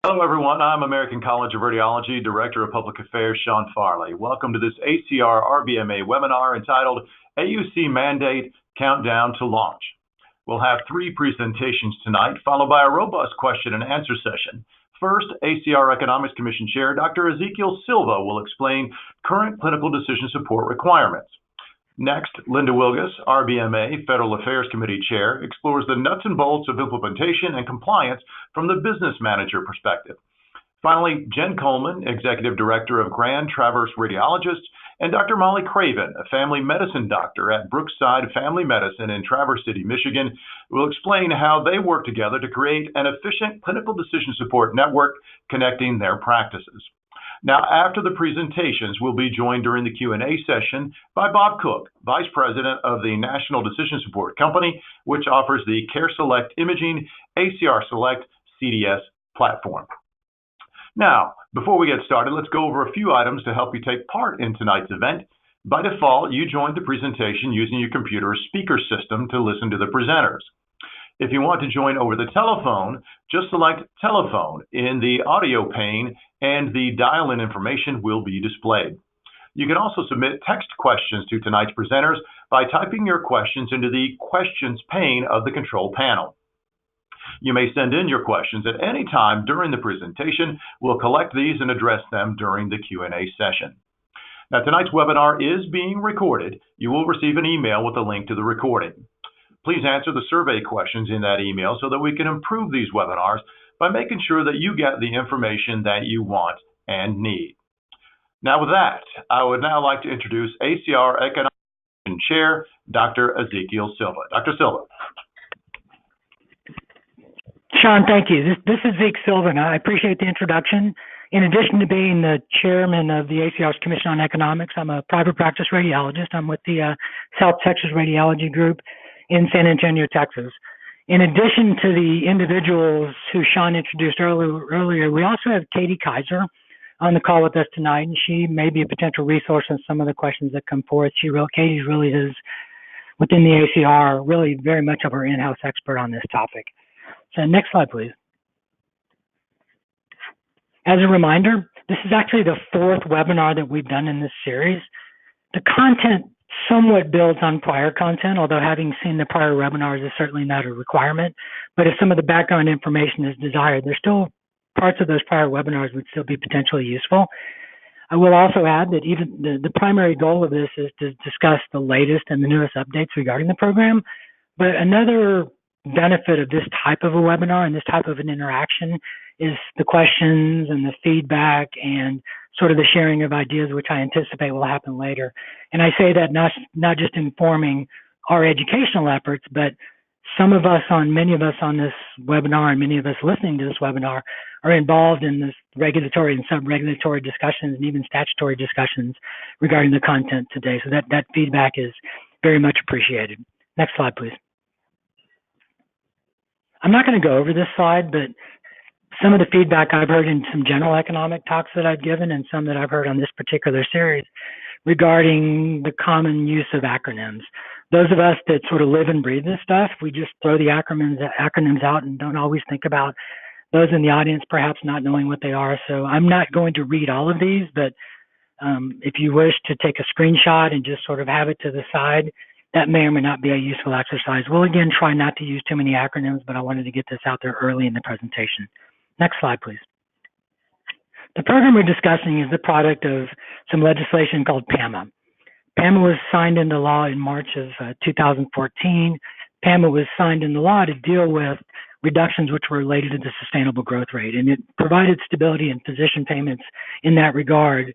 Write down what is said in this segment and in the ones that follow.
Hello, everyone. I'm American College of Radiology Director of Public Affairs, Sean Farley. Welcome to this ACR-RBMA webinar entitled AUC Mandate Countdown to Launch. We'll have 3 presentations tonight, followed by a robust question and answer session. First, ACR Economics Commission Chair Dr. Ezekiel Silva will explain current clinical decision support requirements. Next, Linda Wilgus, RBMA Federal Affairs Committee Chair, explores the nuts and bolts of implementation and compliance from the business manager perspective. Finally, Jen Coleman, Executive Director of Grand Traverse Radiologists, and Dr. Molly Craven, a family medicine doctor at Brookside Family Medicine in Traverse City, Michigan, will explain how they work together to create an efficient clinical decision support network connecting their practices. Now, after the presentations, we'll be joined during the Q&A session by Bob Cook, Vice President of the National Decision Support Company, which offers the CareSelect Imaging ACR Select CDS platform. Now, before we get started, let's go over a few items to help you take part in tonight's event. By default, you joined the presentation using your computer's speaker system to listen to the presenters. If you want to join over the telephone, just select telephone in the audio pane and the dial-in information will be displayed. You can also submit text questions to tonight's presenters by typing your questions into the questions pane of the control panel. You may send in your questions at any time during the presentation. We'll collect these and address them during the Q&A session. Now, tonight's webinar is being recorded. You will receive an email with a link to the recording. Please answer the survey questions in that email so that we can improve these webinars by making sure that you get the information that you want and need. Now, with that, I would now like to introduce ACR Economics Commission Chair, Dr. Ezekiel Silva. Dr. Silva. Sean, thank you. This is Zeke Silva, and I appreciate the introduction. In addition to being the chairman of the ACR's Commission on Economics, I'm a private practice radiologist. I'm with the South Texas Radiology Group in San Antonio, Texas. In addition to the individuals who Sean introduced earlier, we also have Katie Kaiser on the call with us tonight, and she may be a potential resource in some of the questions that come forth. Katie really is, within the ACR, really very much of our in-house expert on this topic. So next slide, please. As a reminder, this is actually the 4th webinar that we've done in this series. The content somewhat builds on prior content, although having seen the prior webinars is certainly not a requirement. But if some of the background information is desired, there's still parts of those prior webinars would still be potentially useful. I will also add that even the primary goal of this is to discuss the latest and the newest updates regarding the program. But another benefit of this type of a webinar and this type of an interaction is the questions and the feedback and sort of the sharing of ideas, which I anticipate will happen later. And I say that not just informing our educational efforts, but many of us on this webinar and many of us listening to this webinar are involved in this regulatory and sub-regulatory discussions and even statutory discussions regarding the content today. So that feedback is very much appreciated. Next slide, please. I'm not going to go over this slide, but some of the feedback I've heard in some general economic talks that I've given and some that I've heard on this particular series regarding the common use of acronyms. Those of us that sort of live and breathe this stuff, we just throw the acronyms out and don't always think about those in the audience perhaps not knowing what they are. So I'm not going to read all of these, but if you wish to take a screenshot and just sort of have it to the side, that may or may not be a useful exercise. We'll again try not to use too many acronyms, but I wanted to get this out there early in the presentation. Next slide, please. The program we're discussing is the product of some legislation called PAMA. PAMA was signed into law in March of 2014. PAMA was signed into law to deal with reductions which were related to the sustainable growth rate, and it provided stability in physician payments in that regard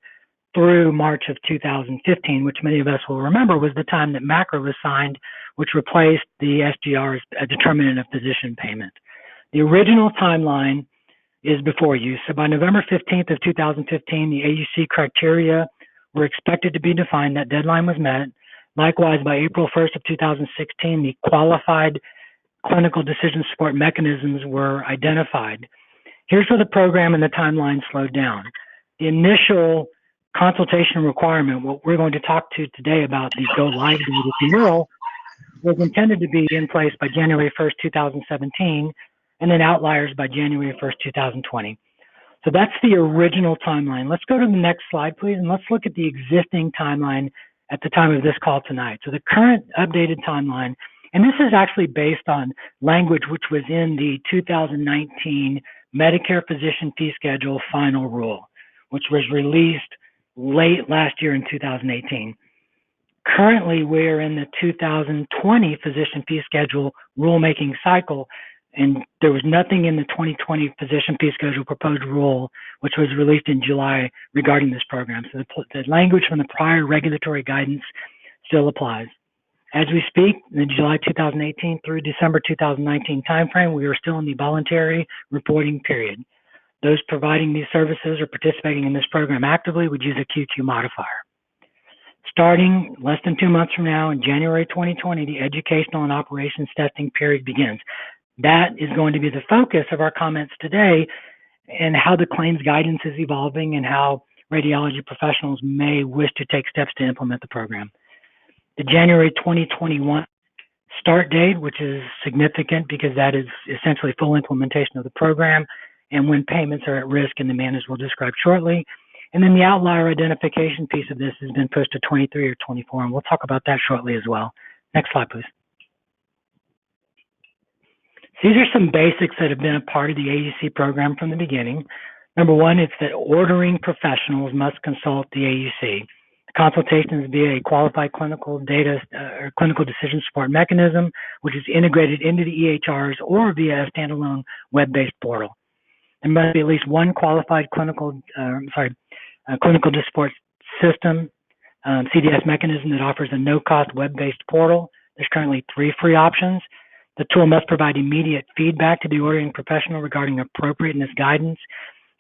through March of 2015, which many of us will remember was the time that MACRA was signed, which replaced the SGR as a determinant of physician payment. The original timeline is before you. So by November 15th of 2015, the AUC criteria were expected to be defined. That deadline was met. Likewise, by April 1st of 2016, the qualified clinical decision support mechanisms were identified. Here's where the program and the timeline slowed down. The initial consultation requirement, what we're going to talk to today about the go live date, if you will, was intended to be in place by January 1st, 2017, and then Outliers by January 1st, 2020. So that's the original timeline. Let's go to the next slide, please, and let's look at the existing timeline at the time of this call tonight. So the current updated timeline, and this is actually based on language which was in the 2019 Medicare Physician Fee Schedule Final Rule, which was released late last year in 2018. Currently, we're in the 2020 Physician Fee Schedule rulemaking cycle, and there was nothing in the 2020 Physician Fee Schedule proposed rule, which was released in July regarding this program. So the language from the prior regulatory guidance still applies. As we speak, in the July 2018 through December 2019 timeframe, we are still in the voluntary reporting period. Those providing these services or participating in this program actively would use a QQ modifier. Starting less than 2 months from now, in January 2020, the educational and operations testing period begins. That is going to be the focus of our comments today, and how the claims guidance is evolving and how radiology professionals may wish to take steps to implement the program. The January 2021 start date, which is significant because that is essentially full implementation of the program and when payments are at risk in the manners we'll describe shortly. And then the outlier identification piece of this has been pushed to 23 or 24, and we'll talk about that shortly as well. Next slide, please. These are some basics that have been a part of the AUC program from the beginning. Number one, it's that ordering professionals must consult the AUC. The consultation is via a qualified clinical data or clinical decision support mechanism, which is integrated into the EHRs or via a standalone web-based portal. There must be at least one qualified clinical support system, CDS mechanism that offers a no-cost web-based portal. There's currently 3 free options. The tool must provide immediate feedback to the ordering professional regarding appropriateness guidance,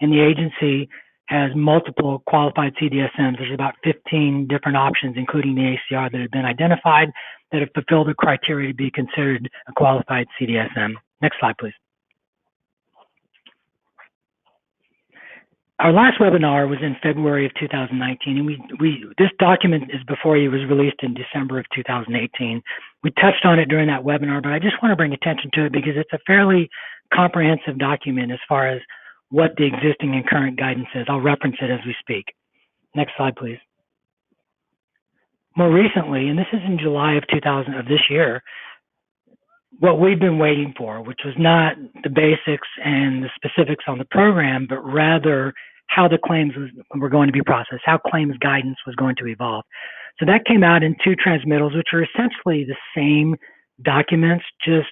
and the agency has multiple qualified CDSMs. There's about 15 different options, including the ACR, that have been identified that have fulfilled the criteria to be considered a qualified CDSM. Next slide, please. Our last webinar was in February of 2019, and this document is before you, was released in December of 2018. We touched on it during that webinar, but I just want to bring attention to it because it's a fairly comprehensive document as far as what the existing and current guidance is. I'll reference it as we speak. Next slide, please. More recently, and this is in July of this year, what we've been waiting for, which was not the basics and the specifics on the program, but rather how the claims were going to be processed, how claims guidance was going to evolve. So that came out in 2 transmittals, which are essentially the same documents, just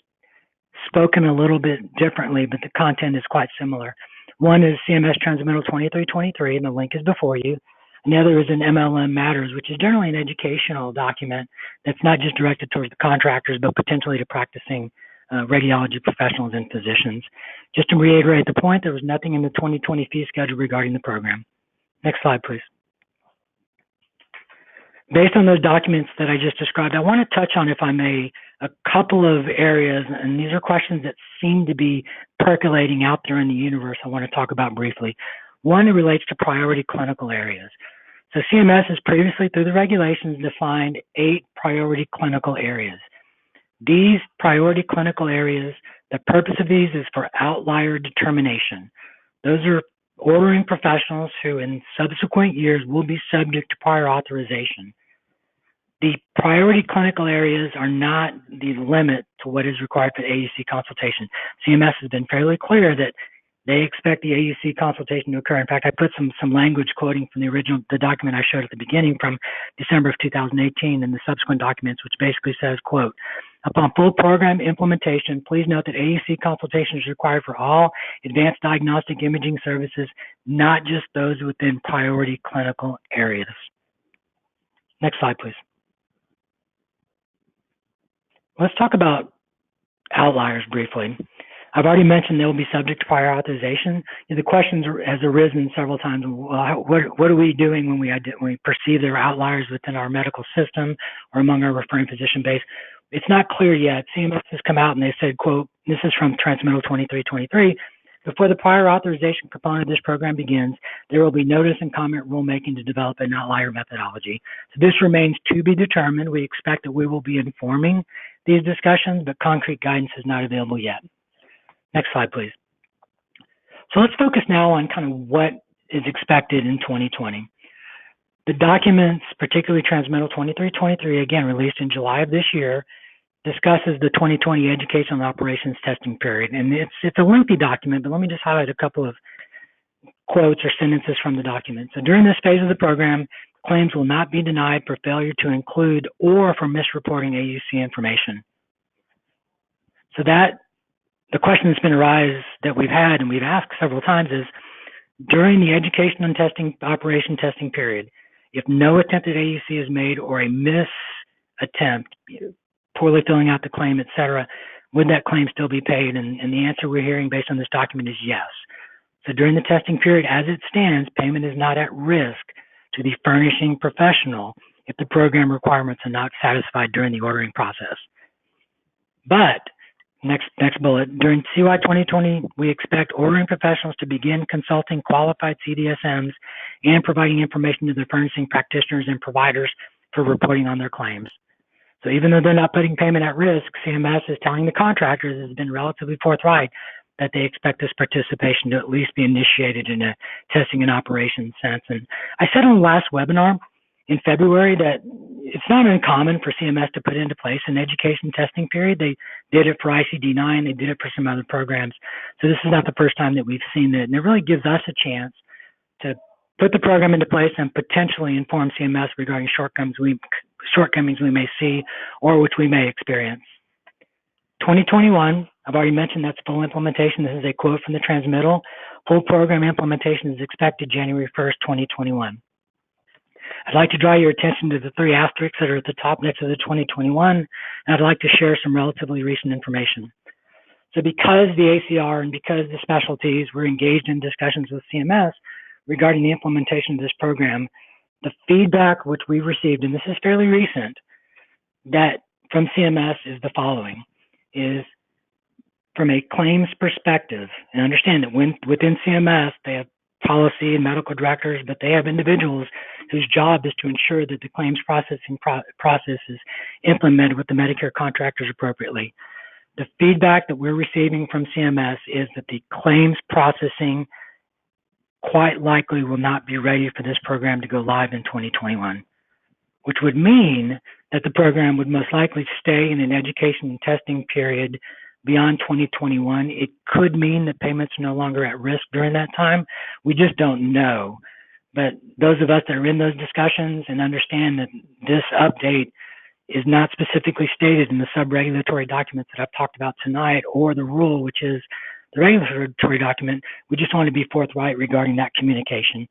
spoken a little bit differently, but the content is quite similar. One is CMS Transmittal 2323, and the link is before you. And the other is an MLM Matters, which is generally an educational document that's not just directed towards the contractors, but potentially to practicing radiology professionals and physicians. Just to reiterate the point, there was nothing in the 2020 fee schedule regarding the program. Next slide, please. Based on those documents that I just described, I want to touch on, if I may, a couple of areas, and these are questions that seem to be percolating out there in the universe I want to talk about briefly. One relates to priority clinical areas. So CMS has previously, through the regulations, defined 8 priority clinical areas. These priority clinical areas, the purpose of these is for outlier determination. Those are ordering professionals who in subsequent years will be subject to prior authorization. The priority clinical areas are not the limit to what is required for the AUC consultation. CMS has been fairly clear that they expect the AUC consultation to occur. In fact, I put some language quoting from the document I showed at the beginning from December of 2018 and the subsequent documents, which basically says, quote, upon full program implementation, please note that AUC consultation is required for all advanced diagnostic imaging services, not just those within priority clinical areas. Next slide, please. Let's talk about outliers briefly. I've already mentioned they will be subject to prior authorization. The question has arisen several times. What are we doing when we perceive there are outliers within our medical system or among our referring physician base? It's not clear yet. CMS has come out and they said, quote, this is from Transmittal 2323, before the prior authorization component of this program begins, there will be notice and comment rulemaking to develop an outlier methodology. So this remains to be determined. We expect that we will be informing these discussions, but concrete guidance is not available yet. Next slide, please. So let's focus now on kind of what is expected in 2020. The documents, particularly Transmittal 2323, again, released in July of this year, discusses the 2020 Educational Operations Testing Period. And it's a lengthy document, but let me just highlight a couple of quotes or sentences from the document. So during this phase of the program, claims will not be denied for failure to include or for misreporting AUC information. So that the question that's been arised that we've had and we've asked several times is, during the education and operation testing period, if no attempted AUC is made or a attempt, poorly filling out the claim, etc., would that claim still be paid? And the answer we're hearing based on this document is yes. So during the testing period, as it stands, payment is not at risk to the furnishing professional if the program requirements are not satisfied during the ordering process. But next bullet, during CY 2020, we expect ordering professionals to begin consulting qualified CDSMs and providing information to their furnishing practitioners and providers for reporting on their claims. So even though they're not putting payment at risk, CMS is telling the contractors, has been relatively forthright, that they expect this participation to at least be initiated in a testing and operations sense. And I said on the last webinar in February that it's not uncommon for CMS to put into place an education testing period. They did it for ICD-9, they did it for some other programs. So this is not the first time that we've seen it. And it really gives us a chance to put the program into place and potentially inform CMS regarding shortcomings we may see or which we may experience. 2021, I've already mentioned that's full implementation. This is a quote from the transmittal. Full program implementation is expected January 1st, 2021. I'd like to draw your attention to the 3 asterisks that are at the top next to the 2021, and I'd like to share some relatively recent information. So because the ACR and because the specialties were engaged in discussions with CMS regarding the implementation of this program, the feedback which we received, and this is fairly recent, that from CMS is the following, is from a claims perspective, and understand that within CMS, they have policy and medical directors, but they have individuals whose job is to ensure that the claims processing process is implemented with the Medicare contractors appropriately. The feedback that we're receiving from CMS is that the claims processing quite likely will not be ready for this program to go live in 2021, which would mean that the program would most likely stay in an education and testing period beyond 2021. It could mean that payments are no longer at risk during that time. We just don't know. But those of us that are in those discussions and understand that this update is not specifically stated in the sub-regulatory documents that I've talked about tonight or the rule, which is the regulatory document, we just want to be forthright regarding that communication.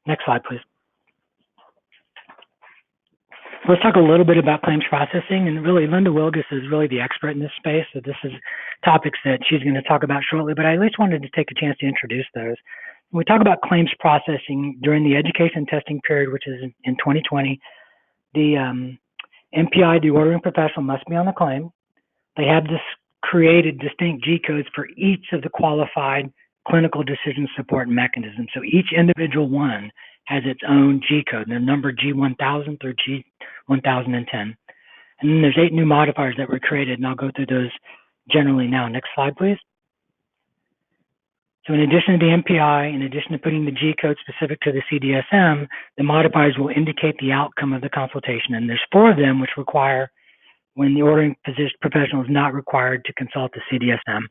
Next slide, please. Let's talk a little bit about claims processing, and really Linda Wilgus is really the expert in this space, so this is topics that she's going to talk about shortly, but I at least wanted to take a chance to introduce those. When we talk about claims processing during the education testing period, which is in 2020, the MPI, the ordering professional, must be on the claim. They have created distinct G codes for each of the qualified clinical decision support mechanisms. So each individual one has its own G code, and they're numbered G1000 through G1010. And then there's 8 new modifiers that were created, and I'll go through those generally now. Next slide, please. So in addition to the MPI, in addition to putting the G code specific to the CDSM, the modifiers will indicate the outcome of the consultation. And there's 4 of them which require when the ordering professional is not required to consult the CDSM.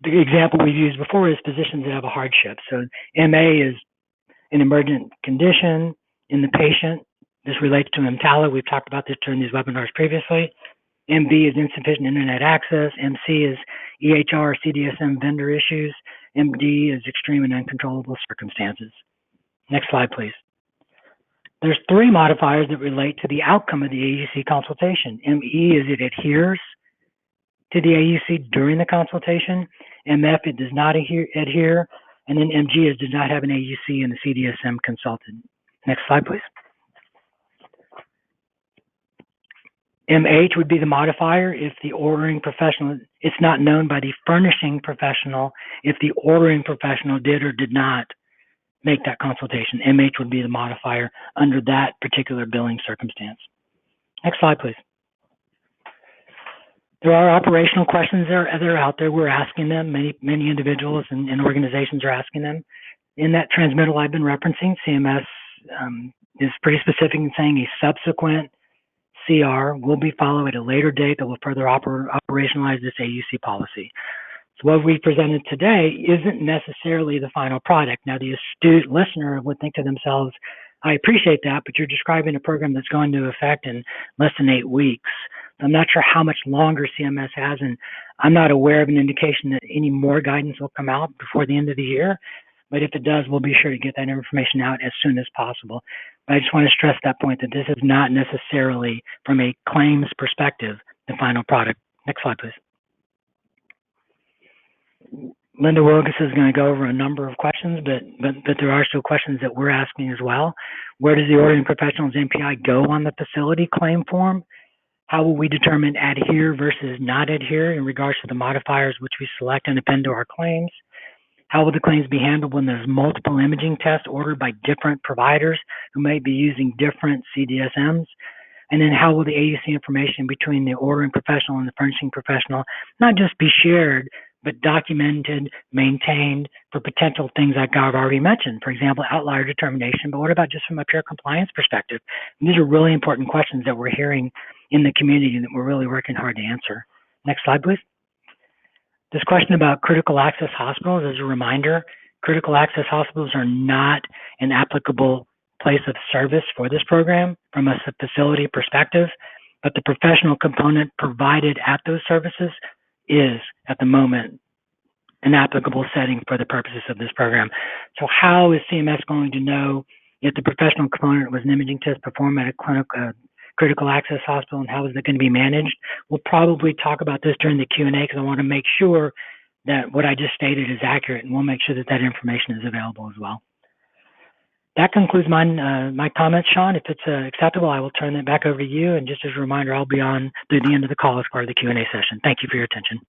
The example we've used before is physicians that have a hardship. So MA is an emergent condition in the patient. This relates to EMTALA. We've talked about this during these webinars previously. MB is insufficient internet access. MC is EHR CDSM vendor issues. MD is extreme and uncontrollable circumstances. Next slide, please. There's 3 modifiers that relate to the outcome of the AUC consultation. ME is it adheres to the AUC during the consultation. MF, it does not adhere. And then MG is does not have an AUC and the CDSM consulted. Next slide, please. MH would be the modifier if the ordering professional, it's not known by the furnishing professional if the ordering professional did or did not make that consultation. MH would be the modifier under that particular billing circumstance. Next slide, please. There are operational questions that are out there. We're asking them. Many individuals and organizations are asking them. In that transmittal I've been referencing, CMS is pretty specific in saying a subsequent CR will be followed at a later date that will further operationalize this AUC policy. So what we presented today isn't necessarily the final product. Now, the astute listener would think to themselves, I appreciate that, but you're describing a program that's going to effect in less than 8 weeks. I'm not sure how much longer CMS has, and I'm not aware of an indication that any more guidance will come out before the end of the year. But if it does, we'll be sure to get that information out as soon as possible. But I just want to stress that point that this is not necessarily, from a claims perspective, the final product. Next slide, please. Linda Wilgus is going to go over a number of questions, but there are still questions that we're asking as well. Where does the ordering professional's MPI go on the facility claim form? How will we determine adhere versus not adhere in regards to the modifiers which we select and append to our claims? How will the claims be handled when there's multiple imaging tests ordered by different providers who may be using different CDSMs? And then how will the AUC information between the ordering professional and the furnishing professional not just be shared, but documented, maintained for potential things like I've already mentioned, for example, outlier determination, but what about just from a pure compliance perspective? And these are really important questions that we're hearing in the community that we're really working hard to answer. Next slide, please. This question about critical access hospitals, as a reminder, critical access hospitals are not an applicable place of service for this program from a facility perspective, but the professional component provided at those services is, at the moment, an applicable setting for the purposes of this program. So how is CMS going to know if the professional component was an imaging test performed at a critical access hospital, and how is it going to be managed? We'll probably talk about this during the Q&A because I want to make sure that what I just stated is accurate, and we'll make sure that that information is available as well. That concludes my comments, Sean. If it's acceptable, I will turn it back over to you. And just as a reminder, I'll be on through the end of the call as part of the Q&A session. Thank you for your attention.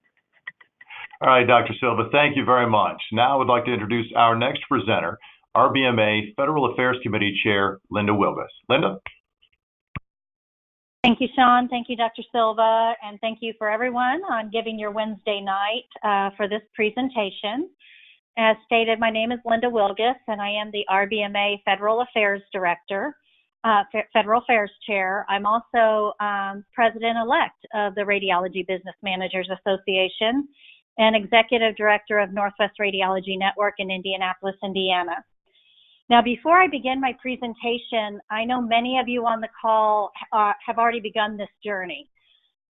All right, Dr. Silva, thank you very much. Now I would like to introduce our next presenter, RBMA Federal Affairs Committee Chair, Linda Wilgus. Linda? Thank you, Sean. Thank you, Dr. Silva. And thank you for everyone on giving your Wednesday night for this presentation. As stated, my name is Linda Wilgus, and I am the RBMA Federal Affairs Director, Federal Affairs Chair. I'm also President-elect of the Radiology Business Managers Association and Executive Director of Northwest Radiology Network in Indianapolis, Indiana. Now, before I begin my presentation, I know many of you on the call have already begun this journey.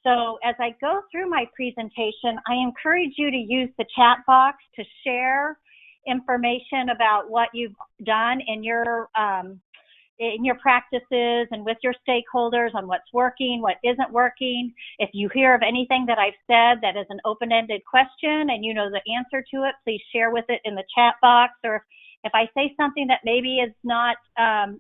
So as I go through my presentation, I encourage you to use the chat box to share information about what you've done in your practices and with your stakeholders on what's working, what isn't working. If you hear of anything that I've said that is an open-ended question and you know the answer to it, please share with it in the chat box. Or if I say something that maybe is not,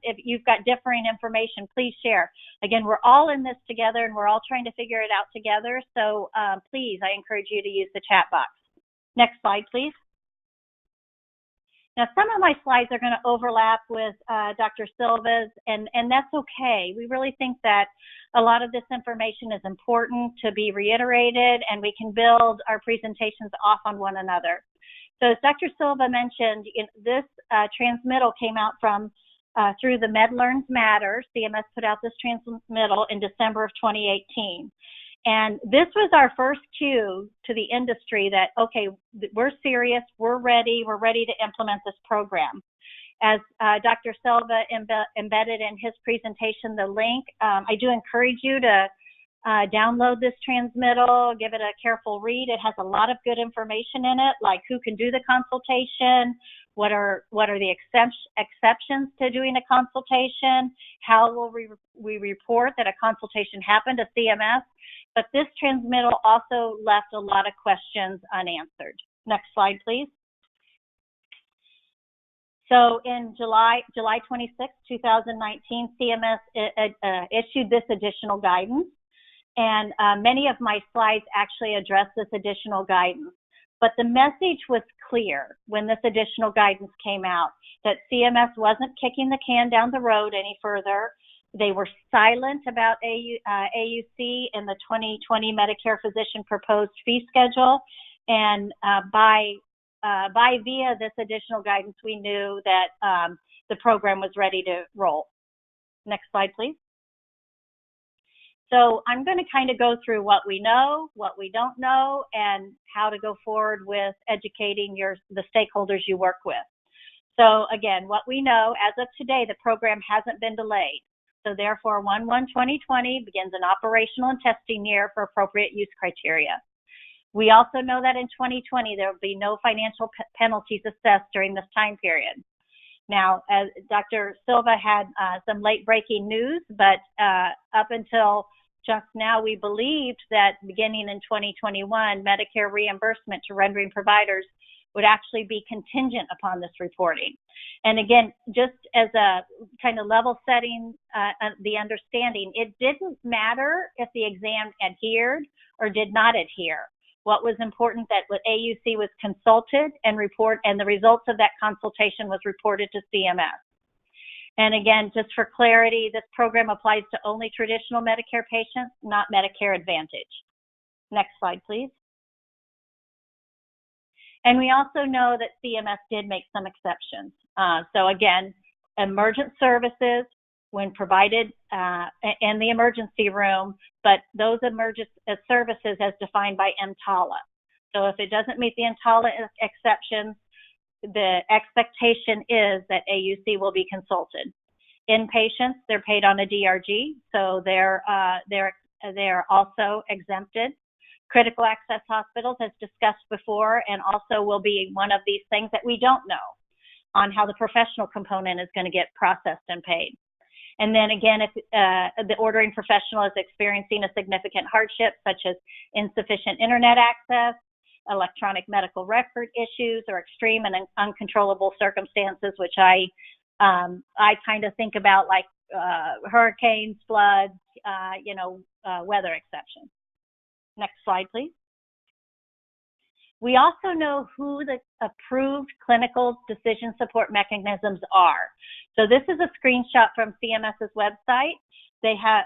if you've got differing information, please share. Again, we're all in this together and we're all trying to figure it out together. So please, I encourage you to use the chat box. Next slide, please. Now, some of my slides are going to overlap with Dr. Silva's, and that's okay. We really think that a lot of this information is important to be reiterated, and we can build our presentations off on one another. So as Dr. Silva mentioned, this transmittal came out from through the MedLearns Matter. CMS put out this transmittal in December of 2018. And this was our first cue to the industry that, okay, we're serious, we're ready to implement this program. As Dr. Silva embedded in his presentation the link, I do encourage you to download this transmittal, give it a careful read. It has a lot of good information in it, like who can do the consultation, what are the exceptions to doing a consultation, how will we report that a consultation happened to CMS. But this transmittal also left a lot of questions unanswered. Next slide, please. So in July 26, 2019, CMS issued this additional guidance. And many of my slides actually address this additional guidance. But the message was clear when this additional guidance came out, that CMS wasn't kicking the can down the road any further, They were silent about AUC in the 2020 Medicare physician proposed fee schedule, and by via this additional guidance, we knew that the program was ready to roll. Next slide, please. So I'm going to kind of go through what we know, what we don't know, and how to go forward with educating the stakeholders you work with. So again, what we know, as of today, the program hasn't been delayed. So therefore, 1/1/2020 begins an operational and testing year for appropriate use criteria. We also know that in 2020, there will be no financial penalties assessed during this time period. Now, as Dr. Silva had some late breaking news, but up until just now, we believed that beginning in 2021, Medicare reimbursement to rendering providers would actually be contingent upon this reporting. And again, just as a kind of level setting the understanding, it didn't matter if the exam adhered or did not adhere. What was important that AUC was consulted and the results of that consultation was reported to CMS. And again, just for clarity, this program applies to only traditional Medicare patients, not Medicare Advantage. Next slide, please. And we also know that CMS did make some exceptions. So again, emergent services when provided in the emergency room, but those emergent services as defined by EMTALA. So if it doesn't meet the EMTALA exceptions, the expectation is that AUC will be consulted. Inpatients, they're paid on a DRG, so they're also exempted. Critical access hospitals, as discussed before, and also will be one of these things that we don't know on how the professional component is going to get processed and paid. And then again, if the ordering professional is experiencing a significant hardship, such as insufficient internet access, electronic medical record issues, or extreme and uncontrollable circumstances, which I kind of think about like hurricanes, floods, weather exceptions. Next slide, please. We also know who the approved clinical decision support mechanisms are. So this is a screenshot from CMS's website. They have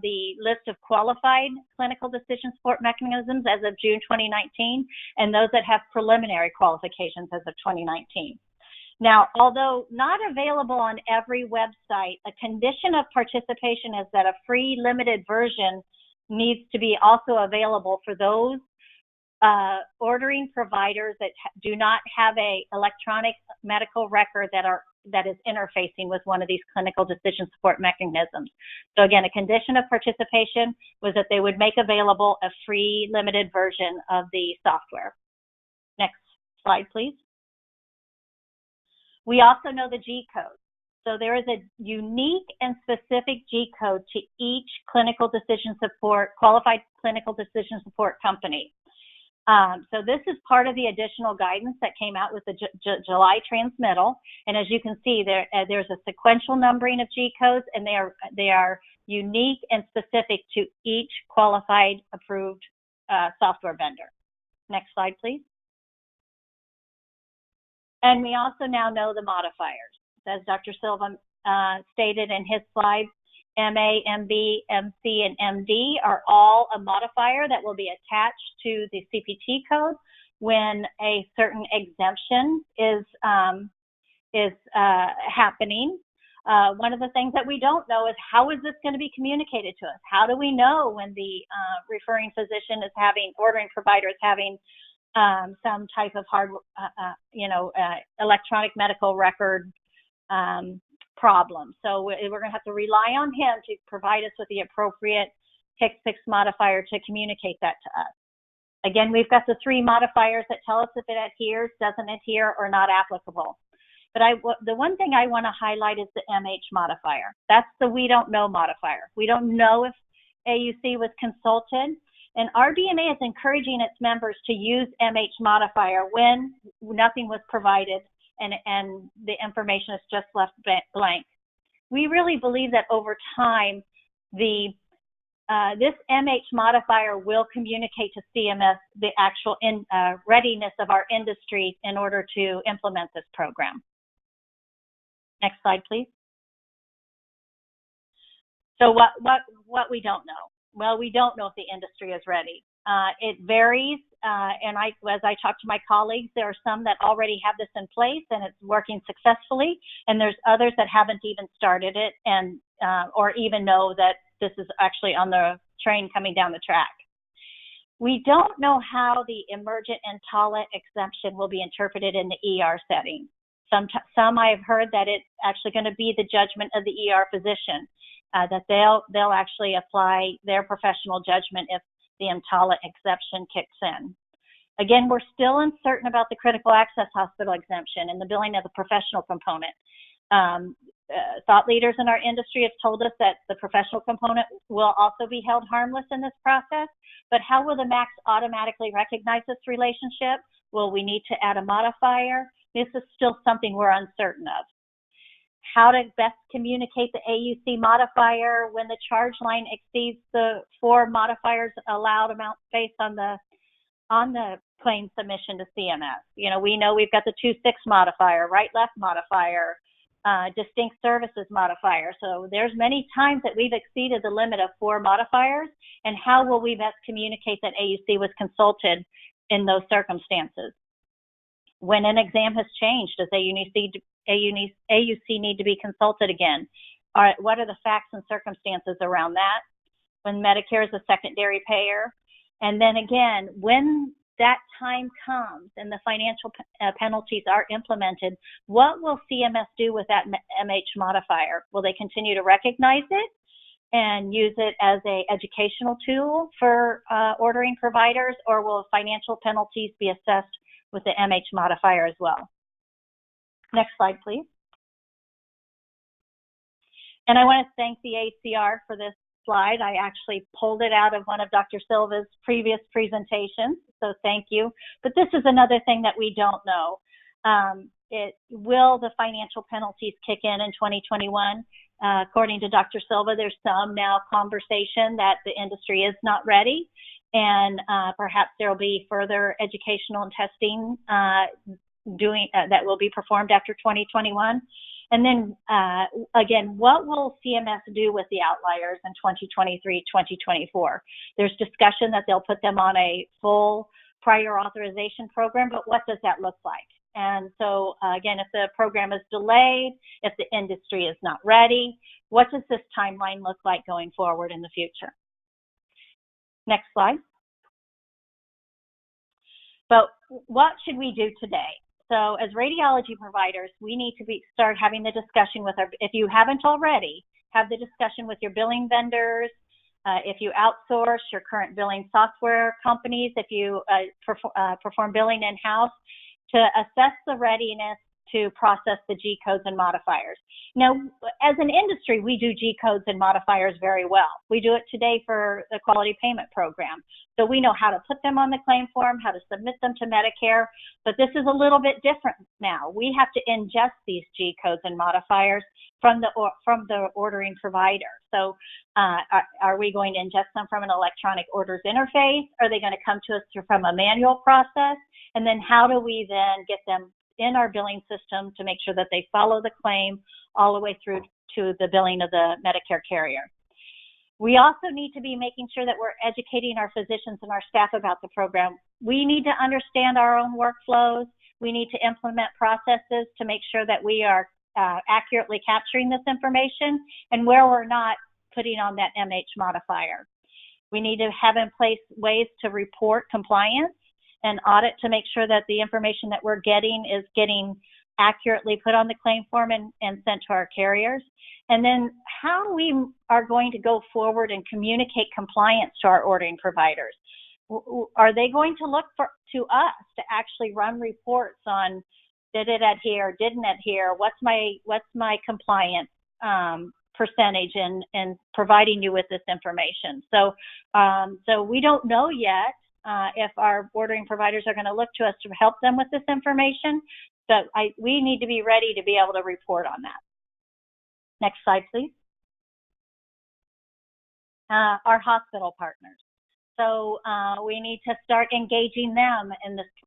the list of qualified clinical decision support mechanisms as of June 2019, and those that have preliminary qualifications as of 2019. Now, although not available on every website, a condition of participation is that a free limited version needs to be also available for those ordering providers that do not have a electronic medical record that is interfacing with one of these clinical decision support mechanisms. So again, a condition of participation was that they would make available a free limited version of the software. Next slide, please. We also know the G code. So there is a unique and specific G code to each clinical decision support, qualified clinical decision support company. So this is part of the additional guidance that came out with the July transmittal. And as you can see, there's a sequential numbering of G codes, and they are unique and specific to each qualified approved software vendor. Next slide, please. And we also now know the modifiers. As Dr. Silva stated in his slides, MA, MB, MC, and MD are all a modifier that will be attached to the CPT code when a certain exemption is happening. One of the things that we don't know is how is this going to be communicated to us? How do we know when the referring physician is ordering provider is having some type of electronic medical record problem? So we're going to have to rely on him to provide us with the appropriate HCPCS modifier to communicate that to us. Again, we've got the 3 modifiers that tell us if it adheres, doesn't adhere, or not applicable. But the one thing I want to highlight is the MH modifier. That's the we don't know modifier. We don't know if AUC was consulted, and RBMA is encouraging its members to use MH modifier when nothing was provided and the information is just left blank. We really believe that over time, this MH modifier will communicate to CMS the actual readiness of our industry in order to implement this program. Next slide, please. So what we don't know? Well, we don't know if the industry is ready. It varies, and as I talk to my colleagues, there are some that already have this in place and it's working successfully, and there's others that haven't even started it and or even know that this is actually on the train coming down the track. We don't know how the emergent and TALA exemption will be interpreted in the ER setting. Some I've heard that it's actually going to be the judgment of the ER physician, that they'll actually apply their professional judgment if the EMTALA exception kicks in. Again, we're still uncertain about the critical access hospital exemption and the billing of the professional component. Thought leaders in our industry have told us that the professional component will also be held harmless in this process, but how will the MACs automatically recognize this relationship? Will we need to add a modifier? This is still something we're uncertain of. How to best communicate the AUC modifier when the charge line exceeds the 4 modifiers allowed amount based on the claim submission to CMS. You know, we know we've got the 2-6 modifier, right-left modifier, distinct services modifier. So there's many times that we've exceeded the limit of 4 modifiers, and how will we best communicate that AUC was consulted in those circumstances? When an exam has changed, does AUC need to be consulted again? What are the facts and circumstances around that? When Medicare is a secondary payer? And then again, when that time comes and the financial penalties are implemented, what will CMS do with that MH modifier? Will they continue to recognize it and use it as an educational tool for ordering providers, or will financial penalties be assessed with the MH modifier as well? Next slide, please. And I want to thank the ACR for this slide. I actually pulled it out of one of Dr. Silva's previous presentations, so thank you. But this is another thing that we don't know. Will the financial penalties kick in 2021? According to Dr. Silva, there's some now conversation that the industry is not ready, and perhaps there will be further educational and testing that will be performed after 2021. And then again, what will CMS do with the outliers in 2023, 2024? There's discussion that they'll put them on a full prior authorization program, but what does that look like? And so again, if the program is delayed, if the industry is not ready, what does this timeline look like going forward in the future? Next slide. But what should we do today? So as radiology providers, we need to start having the discussion with if you haven't already, have the discussion with your billing vendors. If you outsource your current billing software companies, if you perform billing in-house, to assess the readiness to process the G codes and modifiers. Now, as an industry, we do G codes and modifiers very well. We do it today for the quality payment program. So we know how to put them on the claim form, how to submit them to Medicare, but this is a little bit different now. We have to ingest these G codes and modifiers from the ordering provider. So are we going to ingest them from an electronic orders interface? Are they going to come to us from a manual process? And then how do we then get them in our billing system to make sure that they follow the claim all the way through to the billing of the Medicare carrier? We also need to be making sure that we're educating our physicians and our staff about the program. We need to understand our own workflows. We need to implement processes to make sure that we are accurately capturing this information, and where we're not, putting on that MH modifier. We need to have in place ways to report compliance and audit to make sure that the information that we're getting is getting accurately put on the claim form and sent to our carriers. And then how we are going to go forward and communicate compliance to our ordering providers. Are they going to look to us to actually run reports on, did it adhere, didn't adhere, what's my compliance percentage in providing you with this information? So we don't know yet if our ordering providers are going to look to us to help them with this information, but we need to be ready to be able to report on that. Next slide, please. Our hospital partners. So we need to start engaging them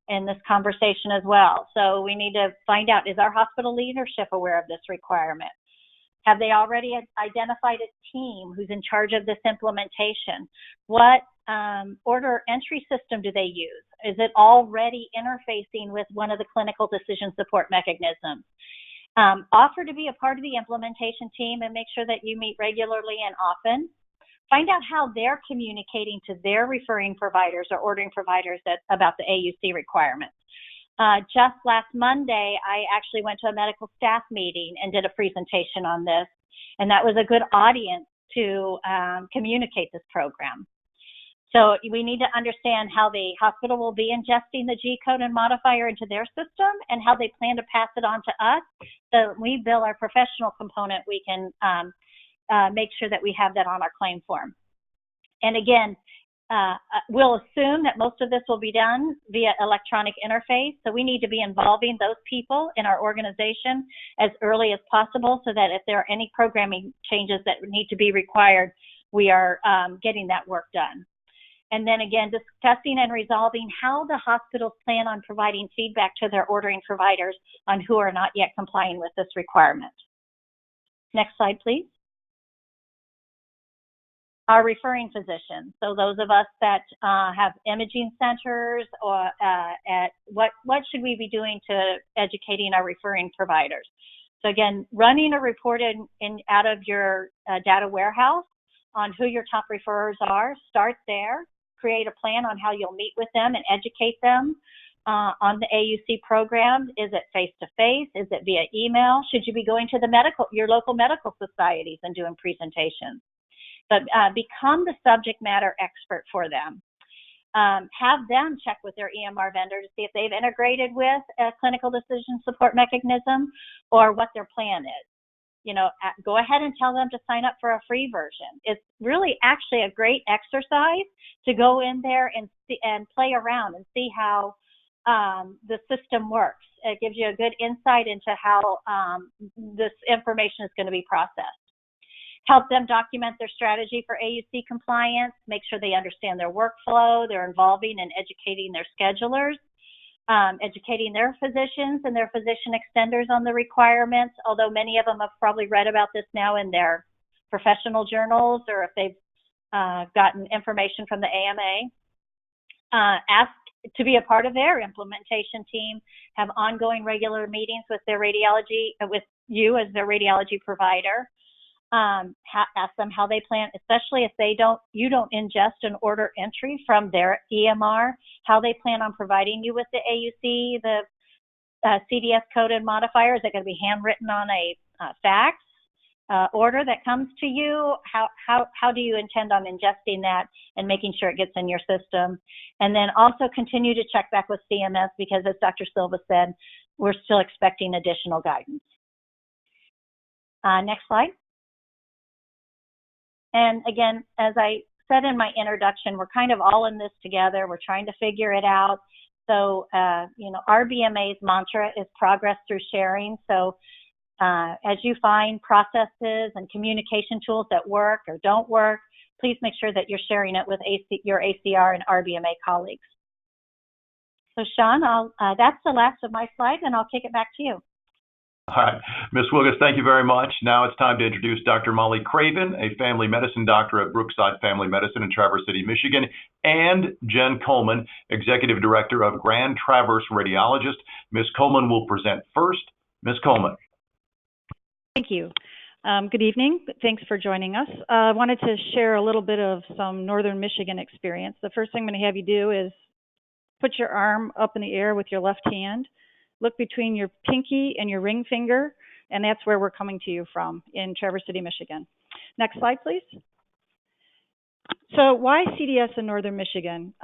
in this conversation as well. So we need to find out, is our hospital leadership aware of this requirement? Have they already identified a team who's in charge of this implementation? What order entry system do they use? Is it already interfacing with one of the clinical decision support mechanisms? Offer to be a part of the implementation team and make sure that you meet regularly and often. Find out how they're communicating to their referring providers or ordering providers about the AUC requirements. Just last Monday, I actually went to a medical staff meeting and did a presentation on this, and that was a good audience to communicate this program. So we need to understand how the hospital will be ingesting the G code and modifier into their system and how they plan to pass it on to us. So we bill our professional component, we can make sure that we have that on our claim form. And again, we'll assume that most of this will be done via electronic interface. So we need to be involving those people in our organization as early as possible so that if there are any programming changes that need to be required, we are getting that work done. And then again, discussing and resolving how the hospitals plan on providing feedback to their ordering providers on who are not yet complying with this requirement. Next slide, please. Our referring physicians. So those of us that have imaging centers, or what should we be doing to educating our referring providers? So again, running a report out of your data warehouse on who your top referrers are. Start there. Create a plan on how you'll meet with them and educate them on the AUC program. Is it face-to-face? Is it via email? Should you be going to your local medical societies and doing presentations? But become the subject matter expert for them. Have them check with their EMR vendor to see if they've integrated with a clinical decision support mechanism or what their plan is. You know, go ahead and tell them to sign up for a free version. It's really actually a great exercise to go in there and see and play around and see how the system works. It gives you a good insight into how this information is going to be processed. Help them document their strategy for AUC compliance, make sure they understand their workflow, they're involving and educating their schedulers, educating their physicians and their physician extenders on the requirements, although many of them have probably read about this now in their professional journals or if they've gotten information from the AMA. Ask to be a part of their implementation team, have ongoing regular meetings with their radiology, with you as their radiology provider. Ask them how they plan, especially if you don't ingest an order entry from their EMR, how they plan on providing you with the AUC, the CDS code and modifier. Is it going to be handwritten on a fax order that comes to you? How do you intend on ingesting that and making sure it gets in your system? And then also continue to check back with CMS because, as Dr. Silva said, we're still expecting additional guidance. Next slide. And again, as I said in my introduction, we're kind of all in this together. We're trying to figure it out. So, RBMA's mantra is progress through sharing. So as you find processes and communication tools that work or don't work, please make sure that you're sharing it with your ACR and RBMA colleagues. So Sean, that's the last of my slides, and I'll kick it back to you. All right, Ms. Wilgus, thank you very much. Now it's time to introduce Dr. Molly Craven, a family medicine doctor at Brookside Family Medicine in Traverse City, Michigan, and Jen Coleman, Executive Director of Grand Traverse Radiologist. Ms. Coleman will present first. Ms. Coleman. Thank you. Good evening. Thanks for joining us. I wanted to share a little bit of some Northern Michigan experience. The first thing I'm going to have you do is put your arm up in the air with your left hand. Look between your pinky and your ring finger, and that's where we're coming to you from in Traverse City, Michigan. Next slide, please. So why CDS in Northern Michigan?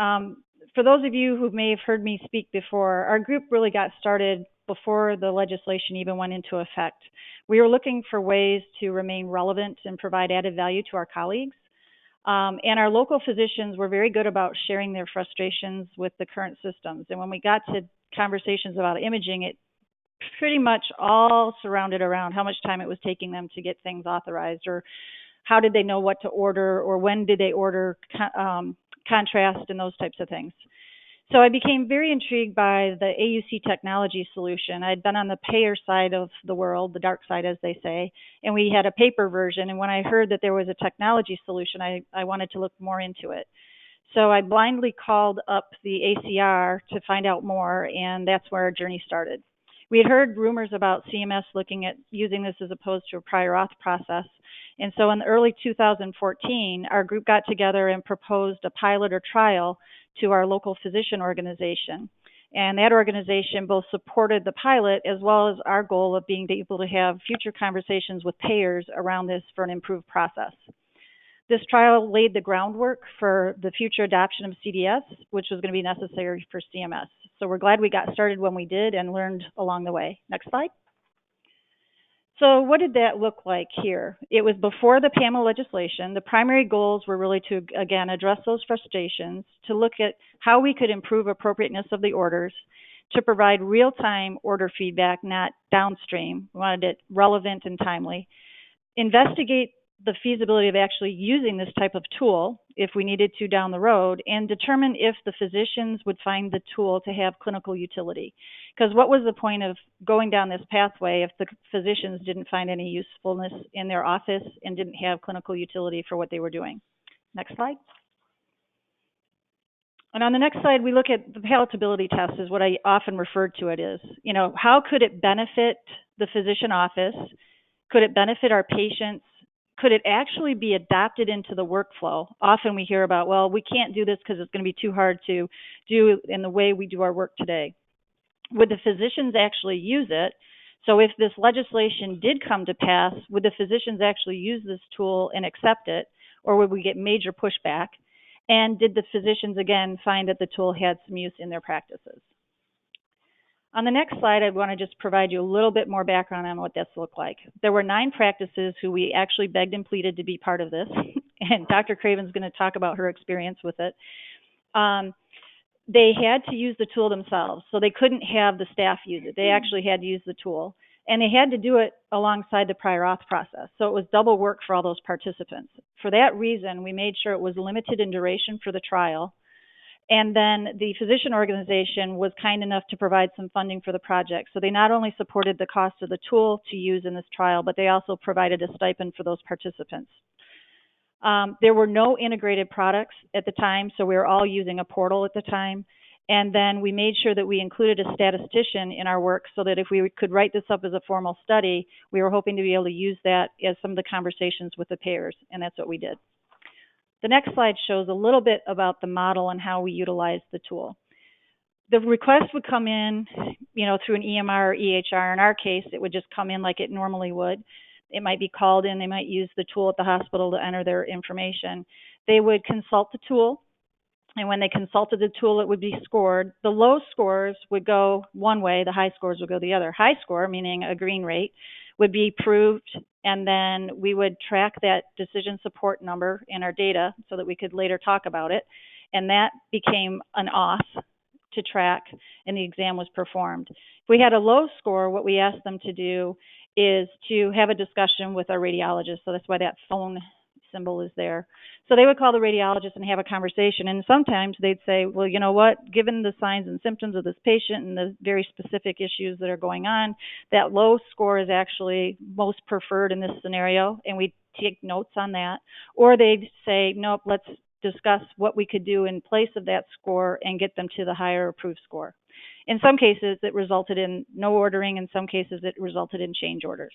For those of you who may have heard me speak before, our group really got started before the legislation even went into effect. We were looking for ways to remain relevant and provide added value to our colleagues. And our local physicians were very good about sharing their frustrations with the current systems. And when we got to conversations about imaging, it pretty much all surrounded around how much time it was taking them to get things authorized, or how did they know what to order, or when did they order contrast and those types of things. So I became very intrigued by the AUC technology solution. I'd been on the payer side of the world, the dark side, as they say, and we had a paper version. And when I heard that there was a technology solution, I wanted to look more into it. So I blindly called up the ACR to find out more, and that's where our journey started. We had heard rumors about CMS looking at using this as opposed to a prior auth process. And so in early 2014, our group got together and proposed a pilot or trial to our local physician organization. And that organization both supported the pilot as well as our goal of being able to have future conversations with payers around this for an improved process. This trial laid the groundwork for the future adoption of CDS, which was going to be necessary for CMS. So we're glad we got started when we did and learned along the way. Next slide. So what did that look like here? It was before the PAMA legislation. The primary goals were really to, again, address those frustrations, to look at how we could improve appropriateness of the orders, to provide real-time order feedback, not downstream. We wanted it relevant and timely. Investigate the feasibility of actually using this type of tool if we needed to down the road, and determine if the physicians would find the tool to have clinical utility. Because what was the point of going down this pathway if the physicians didn't find any usefulness in their office and didn't have clinical utility for what they were doing? Next slide. And on the next slide, we look at the palatability test is what I often refer to it as. You know, how could it benefit the physician office? Could it benefit our patients? Could it actually be adopted into the workflow? Often we hear about, well, we can't do this because it's going to be too hard to do in the way we do our work today. Would the physicians actually use it? So if this legislation did come to pass, would the physicians actually use this tool and accept it, or would we get major pushback? And did the physicians, again, find that the tool had some use in their practices? On the next slide, I want to just provide you a little bit more background on what this looked like. There were 9 practices who we actually begged and pleaded to be part of this, and Dr. Craven's going to talk about her experience with it. They had to use the tool themselves, so they couldn't have the staff use it. They actually had to use the tool, and they had to do it alongside the prior auth process, so it was double work for all those participants. For that reason, we made sure it was limited in duration for the trial. And then the physician organization was kind enough to provide some funding for the project. So they not only supported the cost of the tool to use in this trial, but they also provided a stipend for those participants. There were no integrated products at the time, so we were all using a portal at the time. And then we made sure that we included a statistician in our work so that if we could write this up as a formal study, we were hoping to be able to use that as some of the conversations with the payers, and that's what we did. The next slide shows a little bit about the model and how we utilize the tool. The request would come in, you know, through an EMR or EHR. In our case, it would just come in like it normally would. It might be called in. They might use the tool at the hospital to enter their information. They would consult the tool, and when they consulted the tool, it would be scored. The low scores would go one way. The high scores would go the other. High score, meaning a green rate, would be approved, and then we would track that decision support number in our data so that we could later talk about it, and that became an auth to track, and the exam was performed. If we had a low score, what we asked them to do is to have a discussion with our radiologist, so that's why that phone symbol is there. So they would call the radiologist and have a conversation, and sometimes they'd say, well, you know what, given the signs and symptoms of this patient and the very specific issues that are going on, that low score is actually most preferred in this scenario, and we take notes on that. Or they'd say, nope, let's discuss what we could do in place of that score and get them to the higher approved score. In some cases, it resulted in no ordering. In some cases, it resulted in change orders.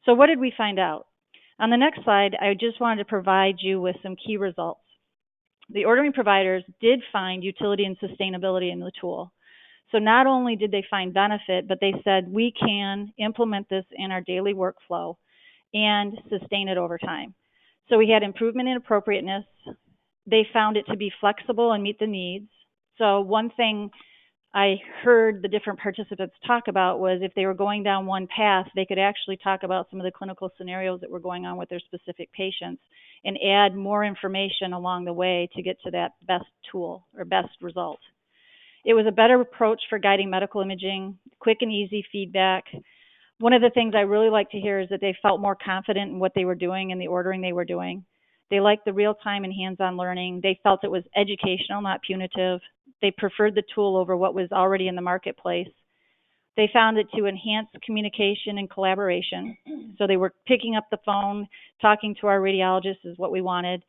So what did we find out? On the next slide, I just wanted to provide you with some key results. The ordering providers did find utility and sustainability in the tool. So not only did they find benefit, but they said we can implement this in our daily workflow and sustain it over time. So we had improvement in appropriateness. They found it to be flexible and meet the needs. So one thing I heard the different participants talk about was if they were going down one path, they could actually talk about some of the clinical scenarios that were going on with their specific patients and add more information along the way to get to that best tool or best result. It was a better approach for guiding medical imaging, quick and easy feedback. One of the things I really like to hear is that they felt more confident in what they were doing and the ordering they were doing. They liked the real-time and hands-on learning. They felt it was educational, not punitive. They preferred the tool over what was already in the marketplace. They found it to enhance communication and collaboration. So they were picking up the phone, talking to our radiologists is what we wanted.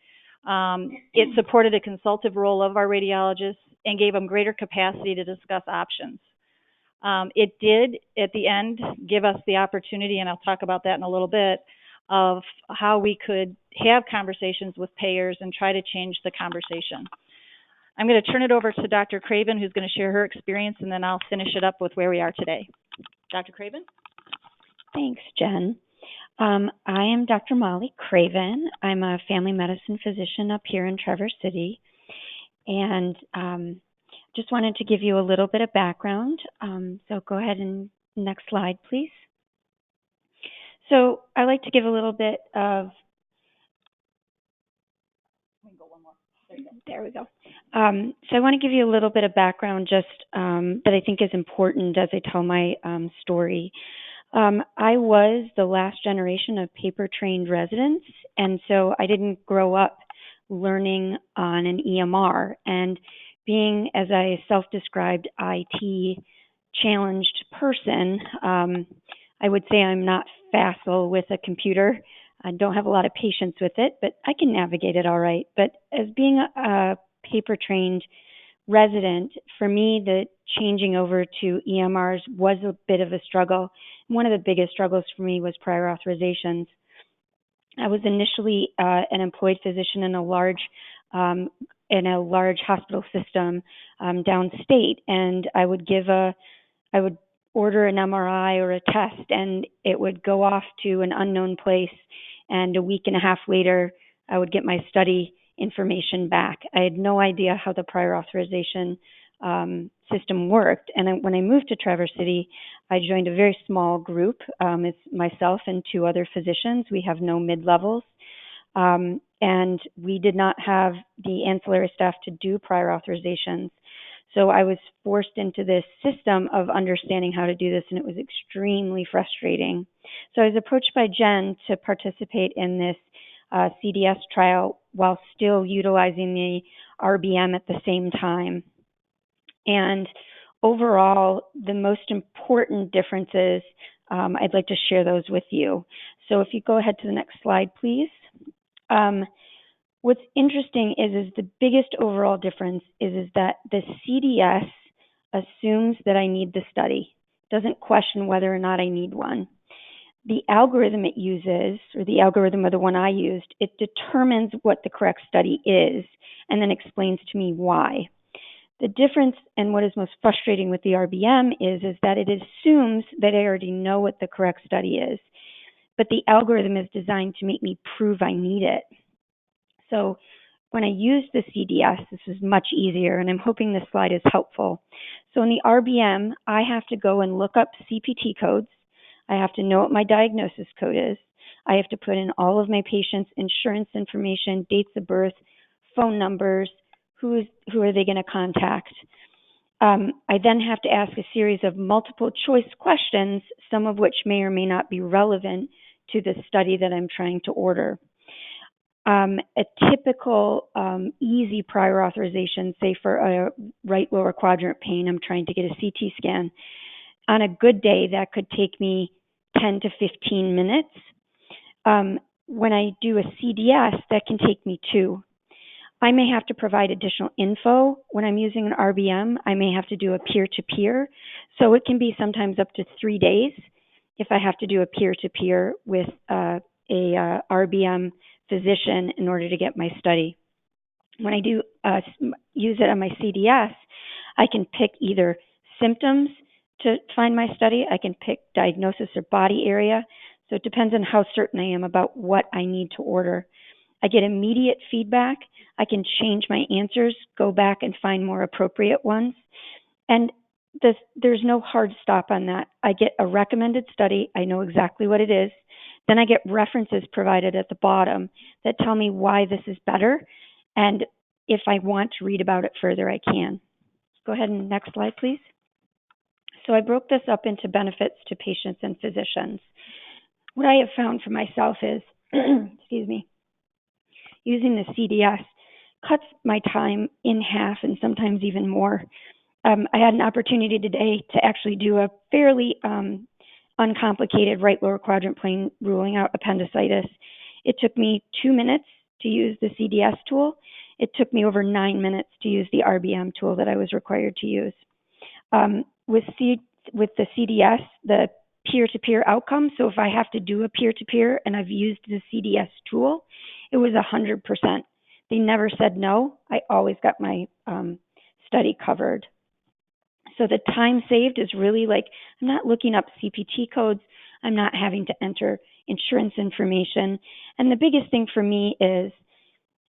It supported a consultative role of our radiologists and gave them greater capacity to discuss options. It did, at the end, give us the opportunity, and I'll talk about that in a little bit, of how we could have conversations with payers and try to change the conversation. I'm going to turn it over to Dr. Craven, who's going to share her experience, and then I'll finish it up with where we are today. Dr. Craven? Thanks, Jen. I am Dr. Molly Craven. I'm a family medicine physician up here in Traverse City, and just wanted to give you a little bit of background. So go ahead and next slide, please. So I like to give a little bit of, there we go. So I want to give you a little bit of background just that I think is important as I tell my story. I was the last generation of paper-trained residents, and so I didn't grow up learning on an EMR. And being, as I self-described, IT challenged person, I would say I'm not facile with a computer. I don't have a lot of patience with it, but I can navigate it all right. But as being a paper-trained resident, for me, the changing over to EMRs was a bit of a struggle. One of the biggest struggles for me was prior authorizations. I was initially an employed physician in a large hospital system downstate, and I would order an MRI or a test, and it would go off to an unknown place, and a week and a half later, I would get my study information back. I had no idea how the prior authorization system worked, and when I moved to Traverse City, I joined a very small group. It's myself and two other physicians. We have no mid-levels, and we did not have the ancillary staff to do prior authorizations. So I was forced into this system of understanding how to do this, and it was extremely frustrating. So I was approached by Jen to participate in this CDS trial while still utilizing the RBM at the same time. And overall, the most important differences, I'd like to share those with you. So if you go ahead to the next slide, please. What's interesting is the biggest overall difference is that the CDS assumes that I need the study, doesn't question whether or not I need one. The algorithm it uses, or the algorithm of the one I used, it determines what the correct study is and then explains to me why. The difference, and what is most frustrating with the RBM is that it assumes that I already know what the correct study is, but the algorithm is designed to make me prove I need it. So when I used the CDS, this was much easier, and I'm hoping this slide is helpful. So in the RBM, I have to go and look up CPT codes. I have to know what my diagnosis code is. I have to put in all of my patients' insurance information, dates of birth, phone numbers, who are they going to contact. I then have to ask a series of multiple choice questions, some of which may or may not be relevant to the study that I'm trying to order. A typical easy prior authorization, say for a right lower quadrant pain, I'm trying to get a CT scan. On a good day, that could take me 10 to 15 minutes. When I do a CDS, that can take me 2. I may have to provide additional info when I'm using an RBM. I may have to do a peer-to-peer. So it can be sometimes up to 3 days if I have to do a peer-to-peer with a RBM physician in order to get my study. When I do use it on my CDS, I can pick either symptoms to find my study. I can pick diagnosis or body area. So it depends on how certain I am about what I need to order. I get immediate feedback. I can change my answers, go back and find more appropriate ones. And there's no hard stop on that. I get a recommended study. I know exactly what it is. Then I get references provided at the bottom that tell me why this is better. And if I want to read about it further, I can. Go ahead and next slide, please. So I broke this up into benefits to patients and physicians. What I have found for myself is, excuse me, using the CDS cuts my time in half and sometimes even more. I had an opportunity today to actually do a fairly uncomplicated right lower quadrant plane ruling out appendicitis. It took me 2 minutes to use the CDS tool. It took me over 9 minutes to use the RBM tool that I was required to use. With the CDS, the peer-to-peer outcome, so if I have to do a peer-to-peer and I've used the CDS tool, it was 100%. They never said no. I always got my study covered. So the time saved is really like, I'm not looking up CPT codes. I'm not having to enter insurance information. And the biggest thing for me is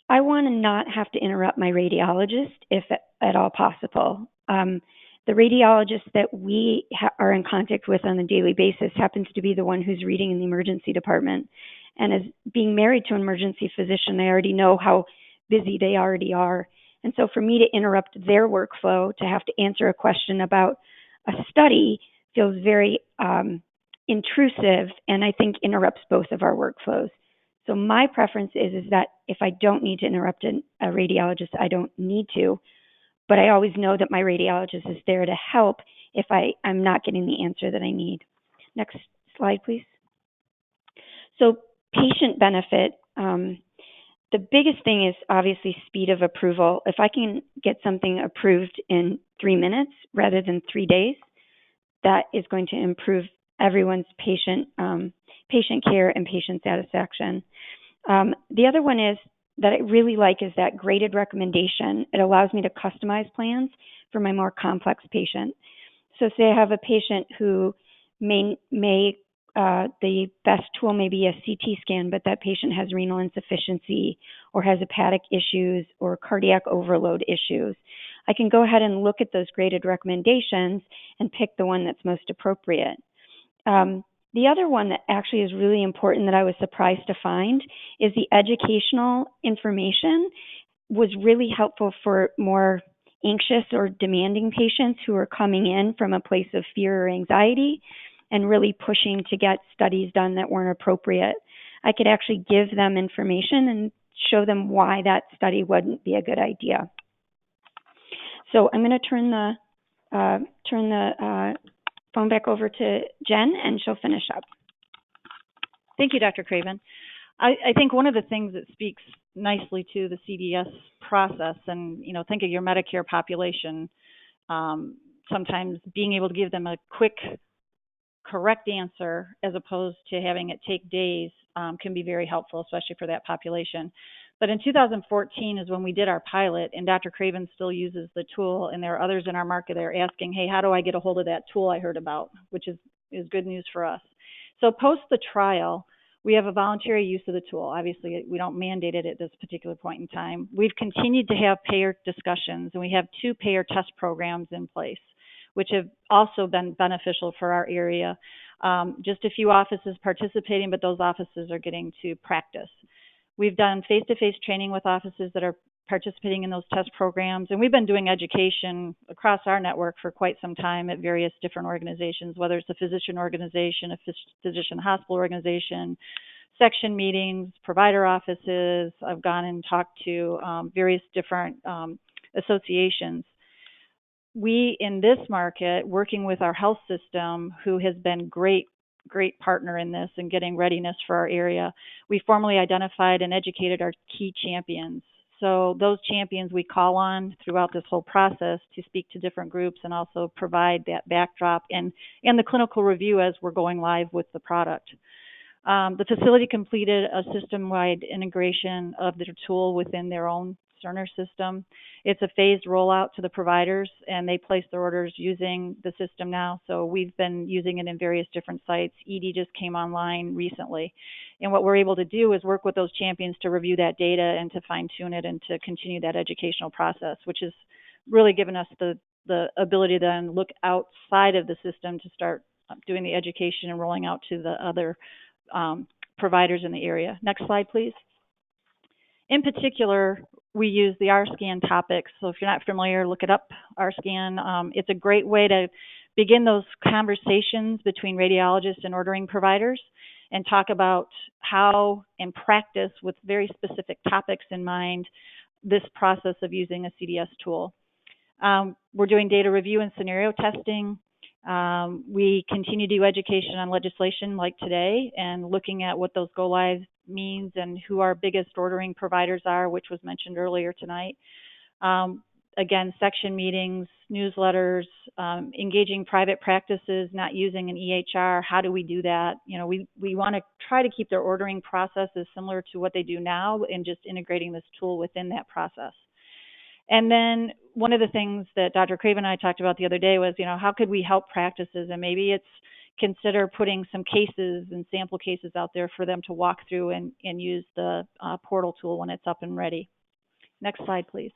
I want to not have to interrupt my radiologist if at all possible. The radiologist that we are in contact with on a daily basis happens to be the one who's reading in the emergency department. And as being married to an emergency physician, I already know how busy they already are. And so for me to interrupt their workflow, to have to answer a question about a study feels very intrusive, and I think interrupts both of our workflows. So my preference is that if I don't need to interrupt a radiologist, I don't need to. But I always know that my radiologist is there to help if I'm not getting the answer that I need. Next slide, please. So patient benefit. The biggest thing is obviously speed of approval. If I can get something approved in 3 minutes rather than 3 days, that is going to improve everyone's patient care and patient satisfaction. The other one is that I really like is that graded recommendation. It allows me to customize plans for my more complex patient. So say I have a patient who the best tool may be a CT scan, but that patient has renal insufficiency or has hepatic issues or cardiac overload issues. I can go ahead and look at those graded recommendations and pick the one that's most appropriate. The other one that actually is really important that I was surprised to find is the educational information was really helpful for more anxious or demanding patients who are coming in from a place of fear or anxiety and really pushing to get studies done that weren't appropriate. I could actually give them information and show them why that study wouldn't be a good idea. So I'm going to turn the phone back over to Jen, and she'll finish up. Thank you, Dr. Craven. I think one of the things that speaks nicely to the CDS process, and think of your Medicare population, sometimes being able to give them a quick, correct answer as opposed to having it take days can be very helpful, especially for that population. But in 2014 is when we did our pilot, and Dr. Craven still uses the tool, and there are others in our market that are asking, hey, how do I get a hold of that tool I heard about, which is good news for us. So post the trial, we have a voluntary use of the tool. Obviously, we don't mandate it at this particular point in time. We've continued to have payer discussions, and we have 2 payer test programs in place, which have also been beneficial for our area. Just a few offices participating, but those offices are getting to practice. We've done face-to-face training with offices that are participating in those test programs, and we've been doing education across our network for quite some time at various different organizations, whether it's a physician organization, a physician hospital organization, section meetings, provider offices. I've gone and talked to various different associations. We, in this market, working with our health system, who has been great partner in this and getting readiness for our area, we formally identified and educated our key champions. So those champions we call on throughout this whole process to speak to different groups and also provide that backdrop and the clinical review as we're going live with the product. The facility completed a system-wide integration of their tool within their own Cerner system. It's a phased rollout to the providers, and they place their orders using the system now. So we've been using it in various different sites. ED just came online recently. And what we're able to do is work with those champions to review that data and to fine-tune it and to continue that educational process, which has really given us the ability to then look outside of the system to start doing the education and rolling out to the other providers in the area. Next slide, please. In particular, we use the RScan topics. So if you're not familiar, look it up, RScan. It's a great way to begin those conversations between radiologists and ordering providers and talk about how, in practice, with very specific topics in mind, this process of using a CDS tool. We're doing data review and scenario testing. We continue to do education on legislation like today and looking at what those go lives means and who our biggest ordering providers are, which was mentioned earlier tonight. Again, section meetings, newsletters, engaging private practices, not using an EHR. How do we do that? You know, we want to try to keep their ordering processes similar to what they do now and just integrating this tool within that process. And then one of the things that Dr. Craven and I talked about the other day was, you know, how could we help practices? And maybe it's consider putting some cases and sample cases out there for them to walk through and use the portal tool when it's up and ready. Next slide, please.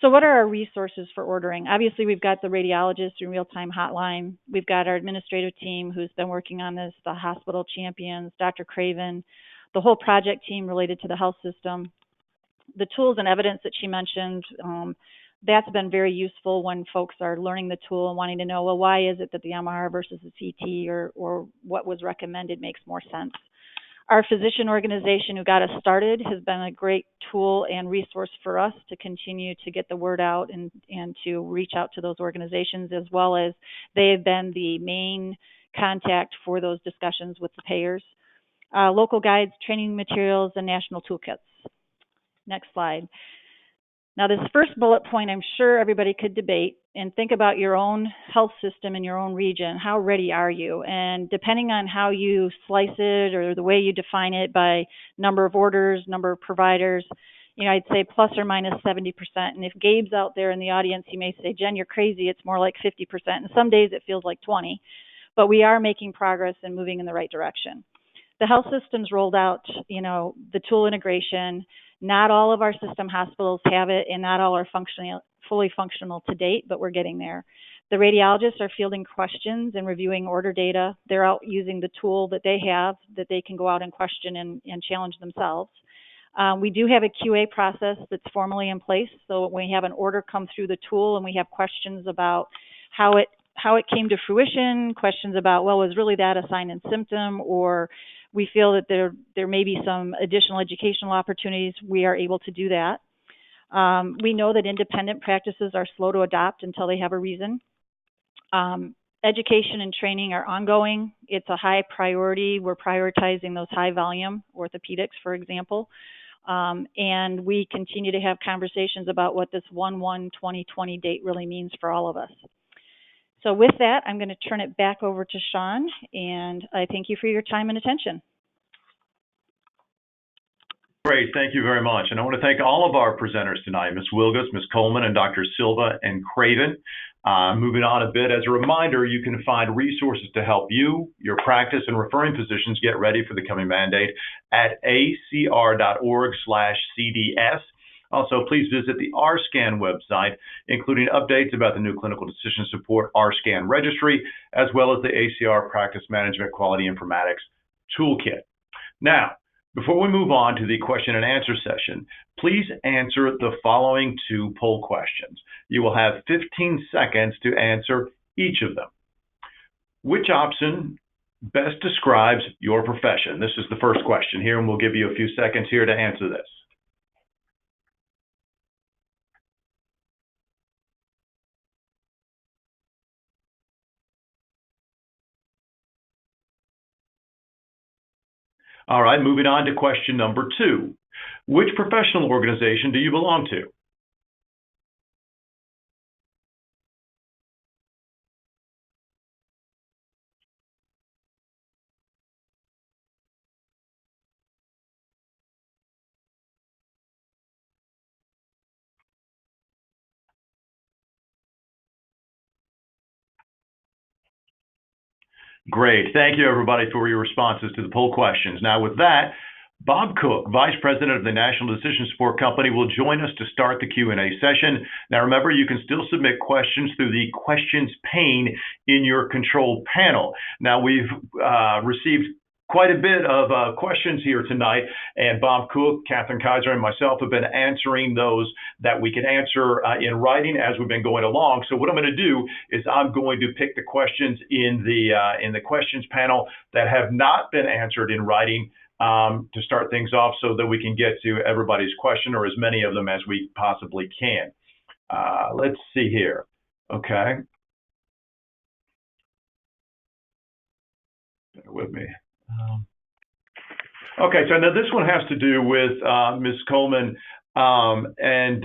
So what are our resources for ordering? Obviously, we've got the radiologist and real-time hotline. We've got our administrative team who's been working on this, the hospital champions, Dr. Craven, the whole project team related to the health system. The tools and evidence that she mentioned, that's been very useful when folks are learning the tool and wanting to know, well, why is it that the MR versus the CT or what was recommended makes more sense. Our physician organization who got us started has been a great tool and resource for us to continue to get the word out and to reach out to those organizations, as well as they have been the main contact for those discussions with the payers. Local guides, training materials, and national toolkits. Next slide. Now, this first bullet point, I'm sure everybody could debate and think about your own health system in your own region. How ready are you? And depending on how you slice it or the way you define it by number of orders, number of providers, you know, I'd say plus or minus 70%. And if Gabe's out there in the audience, he may say, Jen, you're crazy. It's more like 50%. And some days it feels like 20. But we are making progress and moving in the right direction. The health systems rolled out, you know, the tool integration. Not all of our system hospitals have it, and not all are fully functional to date, but we're getting there. The radiologists are fielding questions and reviewing order data. They're out using the tool that they have that they can go out and question and challenge themselves. We do have a QA process that's formally in place. So when we have an order come through the tool and we have questions about how it came to fruition, questions about, well, was really that a sign and symptom, or we feel that there may be some additional educational opportunities, we are able to do that. We know that independent practices are slow to adopt until they have a reason. Education and training are ongoing. It's a high priority. We're prioritizing those high volume orthopedics, for example. And we continue to have conversations about what this 1/1/2020 date really means for all of us. So with that, I'm going to turn it back over to Sean, and I thank you for your time and attention. Great, thank you very much. And I want to thank all of our presenters tonight, Ms. Wilgus, Ms. Coleman, and Dr. Silva and Craven. Moving on a bit, as a reminder, you can find resources to help you, your practice, and referring physicians get ready for the coming mandate at acr.org/CDS. Also, please visit the RScan website, including updates about the new clinical decision support RScan registry, as well as the ACR Practice Management Quality Informatics Toolkit. Now, before we move on to the question and answer session, please answer the following 2 poll questions. You will have 15 seconds to answer each of them. Which option best describes your profession? This is the first question here, and we'll give you a few seconds here to answer this. All right, moving on to question number 2. Which professional organization do you belong to? Great. Thank you, everybody, for your responses to the poll questions. Now, with that, Bob Cook, Vice President of the National Decision Support Company, will join us to start the Q&A session. Now, remember, you can still submit questions through the questions pane in your control panel. Now, we've received quite a bit of questions here tonight, and Bob Cook, Catherine Kaiser, and myself have been answering those that we can answer in writing as we've been going along. So what I'm going to do is I'm going to pick the questions in the questions panel that have not been answered in writing to start things off so that we can get to everybody's question, or as many of them as we possibly can. Let's see here. Okay. Bear with me. Okay, so now this one has to do with Ms. Coleman and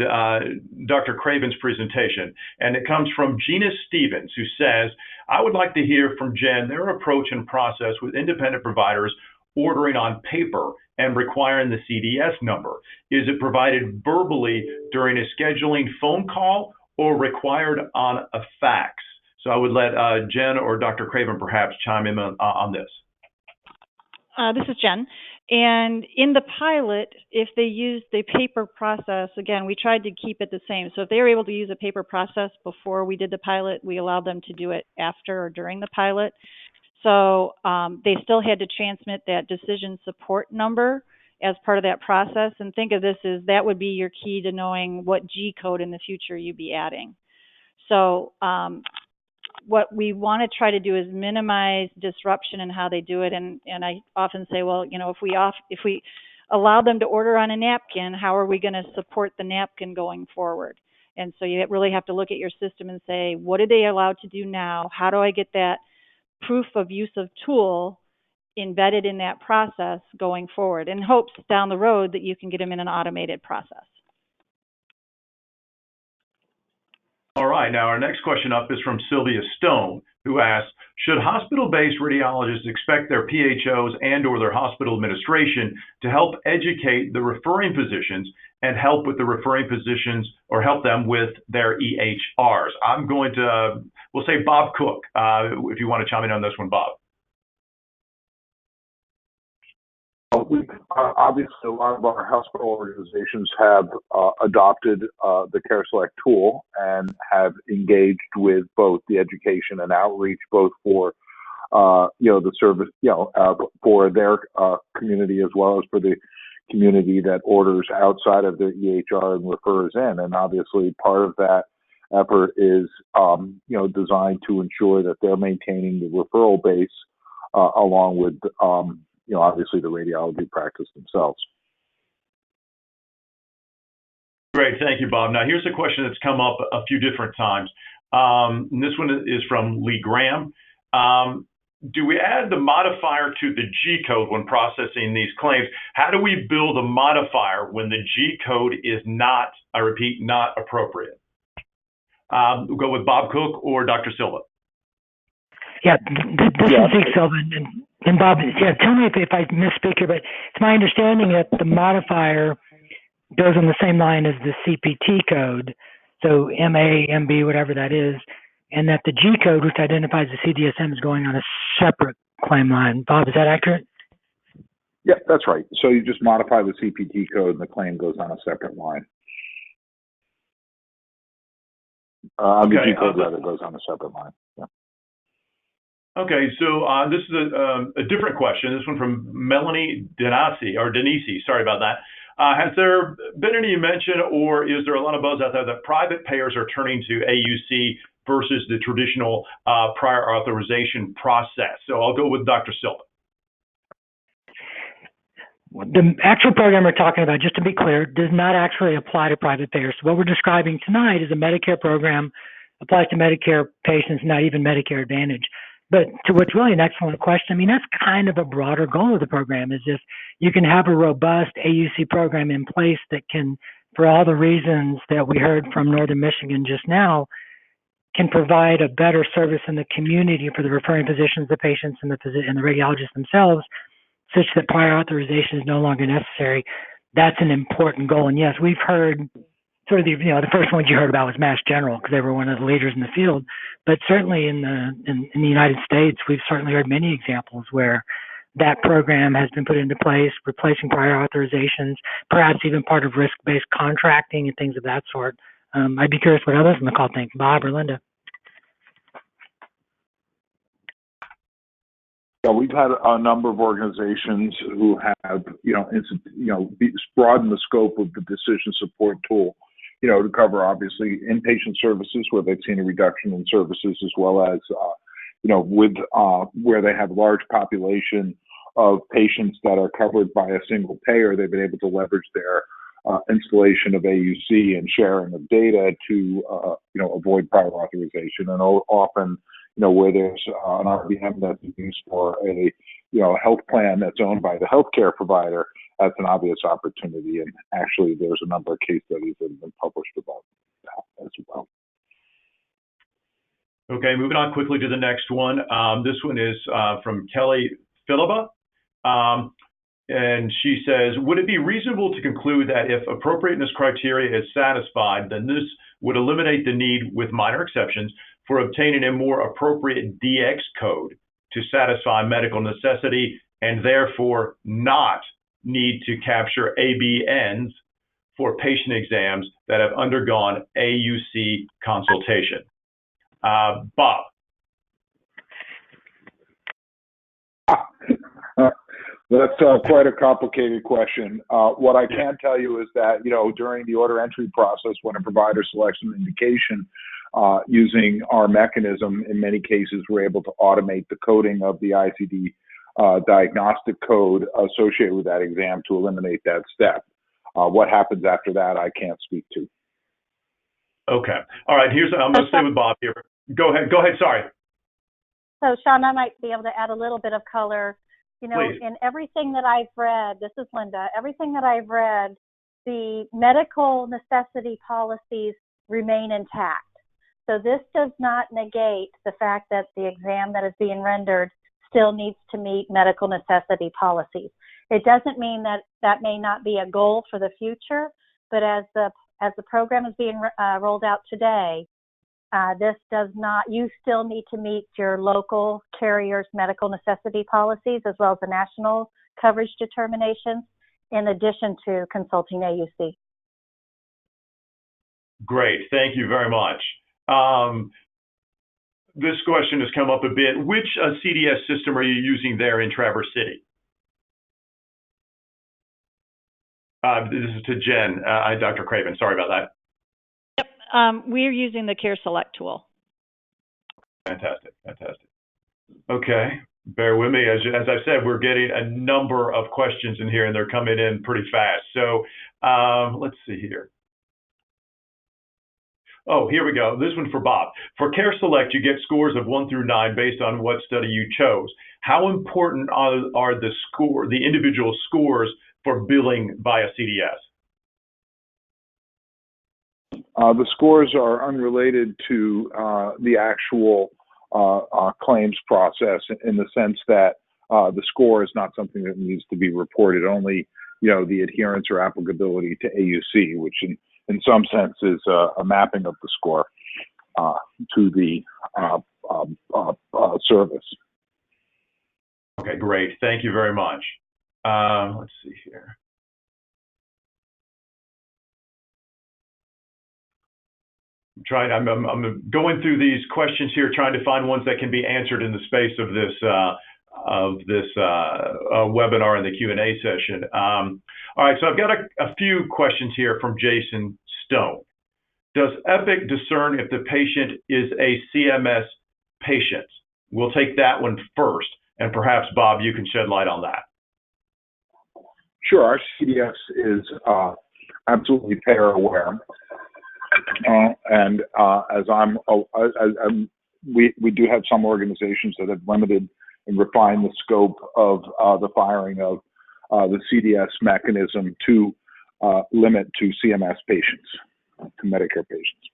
Dr. Craven's presentation. And it comes from Gina Stevens, who says, I would like to hear from Jen their approach and process with independent providers ordering on paper and requiring the CDS number. Is it provided verbally during a scheduling phone call or required on a fax? So I would let Jen or Dr. Craven perhaps chime in on this. This is Jen. And in the pilot, if they used the paper process, again, we tried to keep it the same. So if they were able to use a paper process before we did the pilot, we allowed them to do it after or during the pilot. So they still had to transmit that decision support number as part of that process. And think of this as that would be your key to knowing what G code in the future you'd be adding. So what we want to try to do is minimize disruption in how they do it. And I often say, well, you know, if we allow them to order on a napkin, how are we going to support the napkin going forward? And so you really have to look at your system and say, what are they allowed to do now? How do I get that proof of use of tool embedded in that process going forward, in hopes down the road that you can get them in an automated process? All right, now our next question up is from Sylvia Stone, who asks, should hospital-based radiologists expect their PHOs and or their hospital administration to help educate the referring physicians and help with the referring physicians or help them with their EHRs? I'm going to, we'll say Bob Cook, if you want to chime in on this one, Bob. Obviously, a lot of our hospital organizations have adopted the CareSelect tool and have engaged with both the education and outreach, both for the service, for their community as well as for the community that orders outside of the EHR and refers in. And obviously, part of that effort is designed to ensure that they're maintaining the referral base along with obviously the radiology practice themselves. Great, thank you, Bob. Now here's a question that's come up a few different times. And this one is from Lee Graham. Do we add the modifier to the G code when processing these claims? How do we build a modifier when the G code is not, I repeat, not appropriate? We'll go with Bob Cook or Dr. Silva. Yeah, this is Zeke Silva. And Bob, tell me if I misspeak here, but it's my understanding that the modifier goes on the same line as the CPT code, so MA, MB, whatever that is, and that the G code, which identifies the CDSM, is going on a separate claim line. Bob, is that accurate? Yeah, that's right. So you just modify the CPT code and the claim goes on a separate line. The G code rather goes on a separate line. Yeah. Okay, so this is a different question. This one from Melanie Denisi, sorry about that. Has there been any mention, or is there a lot of buzz out there that private payers are turning to AUC versus the traditional prior authorization process? So I'll go with Dr. Silva. The actual program we're talking about, just to be clear, does not actually apply to private payers. So what we're describing tonight is a Medicare program, applies to Medicare patients, not even Medicare Advantage. But to what's really an excellent question, I mean, that's kind of a broader goal of the program, is if you can have a robust AUC program in place that can, for all the reasons that we heard from Northern Michigan just now, can provide a better service in the community for the referring physicians, the patients, and the radiologists themselves, such that prior authorization is no longer necessary. That's an important goal. And yes, we've heard sort of the first ones you heard about was Mass General because they were one of the leaders in the field. But certainly in the United States, we've certainly heard many examples where that program has been put into place, replacing prior authorizations, perhaps even part of risk-based contracting and things of that sort. I'd be curious what others on the call think, Bob or Linda. Yeah, we've had a number of organizations who have, broadened the scope of the decision support tool, to cover obviously inpatient services where they've seen a reduction in services, as well as, with where they have large population of patients that are covered by a single payer, they've been able to leverage their installation of AUC and sharing of data to avoid prior authorization. And often, where there's an RBM that's used for a health plan that's owned by the healthcare provider, that's an obvious opportunity. And actually, there's a number of case studies that have been published about that as well. Okay, moving on quickly to the next one. This one is from Kelly Philippa. And she says, would it be reasonable to conclude that if appropriateness criteria is satisfied, then this would eliminate the need, with minor exceptions, for obtaining a more appropriate DX code to satisfy medical necessity and therefore not need to capture ABNs for patient exams that have undergone AUC consultation? Bob. That's quite a complicated question. What I can tell you is that, during the order entry process, when a provider selects an indication, using our mechanism, in many cases, we're able to automate the coding of the ICD diagnostic code associated with that exam to eliminate that step. What happens after that, I can't speak to. Okay. All right. I'm going to stay with Bob here. Go ahead. Sorry. So, Sean, I might be able to add a little bit of color. Please. In everything that I've read, this is Linda, everything that I've read, the medical necessity policies remain intact. So this does not negate the fact that the exam that is being rendered still needs to meet medical necessity policies. It doesn't mean that that may not be a goal for the future, but as the program is being rolled out today, this does not, you still need to meet your local carrier's medical necessity policies as well as the national coverage determinations in addition to consulting AUC. Great, thank you very much. This question has come up a bit. Which CDS system are you using there in Traverse City? This is to Jen, Dr. Craven, sorry about that. We're using the Care Select tool. Fantastic. Okay, bear with me. As I said, we're getting a number of questions in here, and they're coming in pretty fast. So let's see here. Oh, here we go. This one for Bob. For Care Select, you get scores of 1 through 9 based on what study you chose. How important are the individual scores for billing via CDS? The scores are unrelated to the actual claims process, in the sense that the score is not something that needs to be reported. Only, the adherence or applicability to AUC, which in some sense is a mapping of the score to the service. Okay, great. Thank you very much. Let's see here. I'm going through these questions here, trying to find ones that can be answered in the space of this webinar and the Q&A session. All right, so I've got a few questions here from Jason Stone. Does Epic discern if the patient is a CMS patient? We'll take that one first, and perhaps, Bob, you can shed light on that. Sure, our CDS is absolutely payer aware. We do have some organizations that have limited and refined the scope of the firing of the CDS mechanism to limit to CMS patients, to Medicare patients.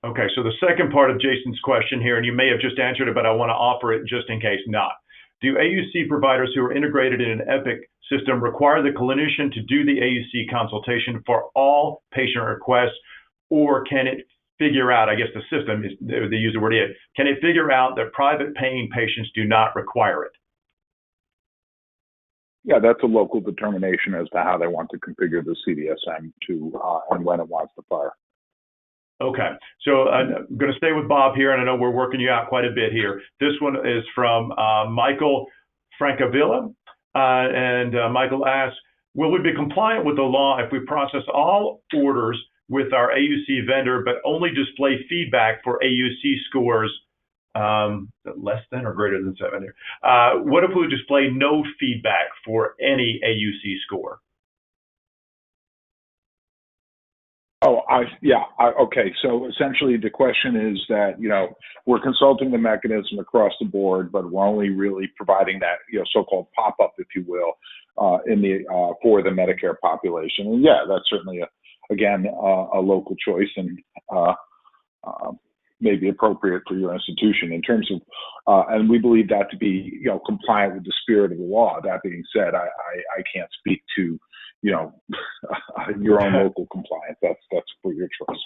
Okay, so the second part of Jason's question here, and you may have just answered it, but I want to offer it just in case not. Do AUC providers who are integrated in an Epic system require the clinician to do the AUC consultation for all patient requests, or can it figure out, I guess the system, they use the word it, can it figure out that private paying patients do not require it? Yeah, that's a local determination as to how they want to configure the CDSM and when it wants to fire. Okay, so I'm going to stay with Bob here, and I know we're working you out quite a bit here. This one is from Michael Francavilla, and Michael asks, will we be compliant with the law if we process all orders with our AUC vendor, but only display feedback for AUC scores less than or greater than 7 here. What if we display no feedback for any AUC score? Okay. So essentially the question is that, we're consulting the mechanism across the board, but we're only really providing that, so-called pop-up, if you will, for the Medicare population. And yeah, that's certainly a local choice and may be appropriate for your institution in terms of, and we believe that to be, compliant with the spirit of the law. That being said, I can't speak to, your own local compliance. That's for your choice.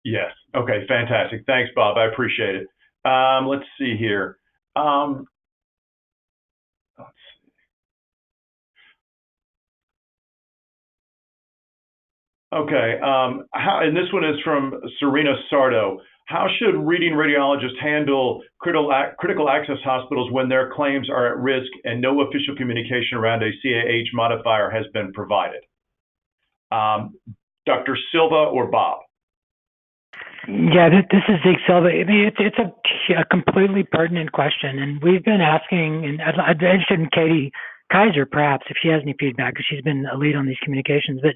Yes. Okay. Fantastic. Thanks, Bob. I appreciate it. Let's see here. Let's see. Okay. And this one is from Serena Sardo. How should reading radiologists handle critical access hospitals when their claims are at risk and no official communication around a CAH modifier has been provided? Dr. Silva or Bob? Yeah, this is Zeke Silva. I mean, it's a completely pertinent question, and we've been asking, and I'd be interested in Katie Kaiser, perhaps, if she has any feedback, because she's been a lead on these communications. But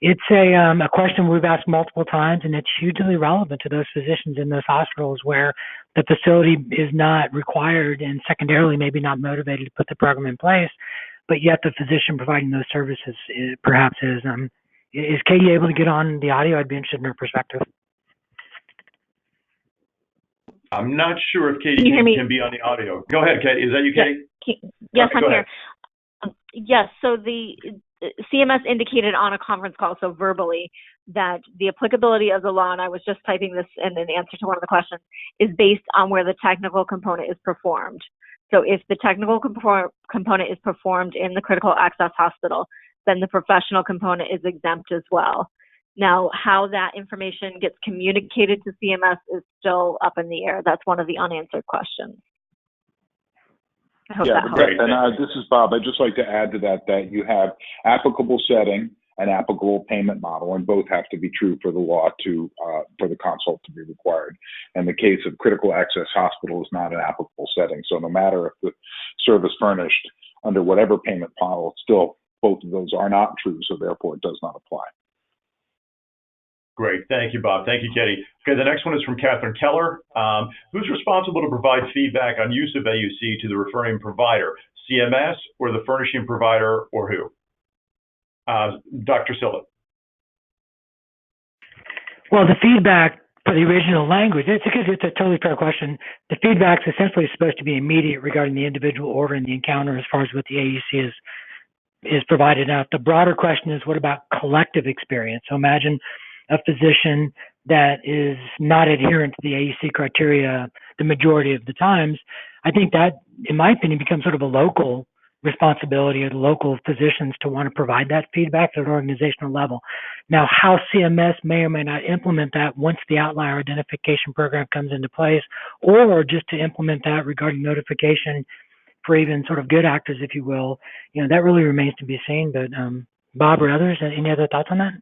it's a question we've asked multiple times, and it's hugely relevant to those physicians in those hospitals where the facility is not required and secondarily maybe not motivated to put the program in place, but yet the physician providing those services perhaps is. Is Katie able to get on the audio? I'd be interested in her perspective. I'm not sure if Katie can be on the audio. Go ahead, Katie. Is that you, Katie? Yes, okay, I'm here. Yes, so the CMS indicated on a conference call, so verbally, that the applicability of the law, and I was just typing this in an answer to one of the questions, is based on where the technical component is performed. So if the technical component is performed in the critical access hospital, then the professional component is exempt as well. Now, how that information gets communicated to CMS is still up in the air. That's one of the unanswered questions. I hope that helps. And this is Bob. I'd just like to add to that you have applicable setting and applicable payment model, and both have to be true for the law for the consult to be required. And the case of critical access hospital is not an applicable setting. So no matter if the service furnished under whatever payment model, still both of those are not true, so therefore it does not apply. Great. Thank you, Bob. Thank you, Katie. Okay, the next one is from Catherine Keller. Who's responsible to provide feedback on use of AUC to the referring provider, CMS or the furnishing provider, or who? Dr. Silva. Well, the feedback for the original language, it's a totally fair question. The feedback is essentially supposed to be immediate regarding the individual order and the encounter as far as what the AUC is provided. Now, the broader question is, what about collective experience? So imagine a physician that is not adherent to the AUC criteria the majority of the times. I think that, in my opinion, becomes sort of a local responsibility of the local physicians to want to provide that feedback at an organizational level. Now, how CMS may or may not implement that once the outlier identification program comes into place, or just to implement that regarding notification for even sort of good actors, if you will, that really remains to be seen. But Bob or others, any other thoughts on that?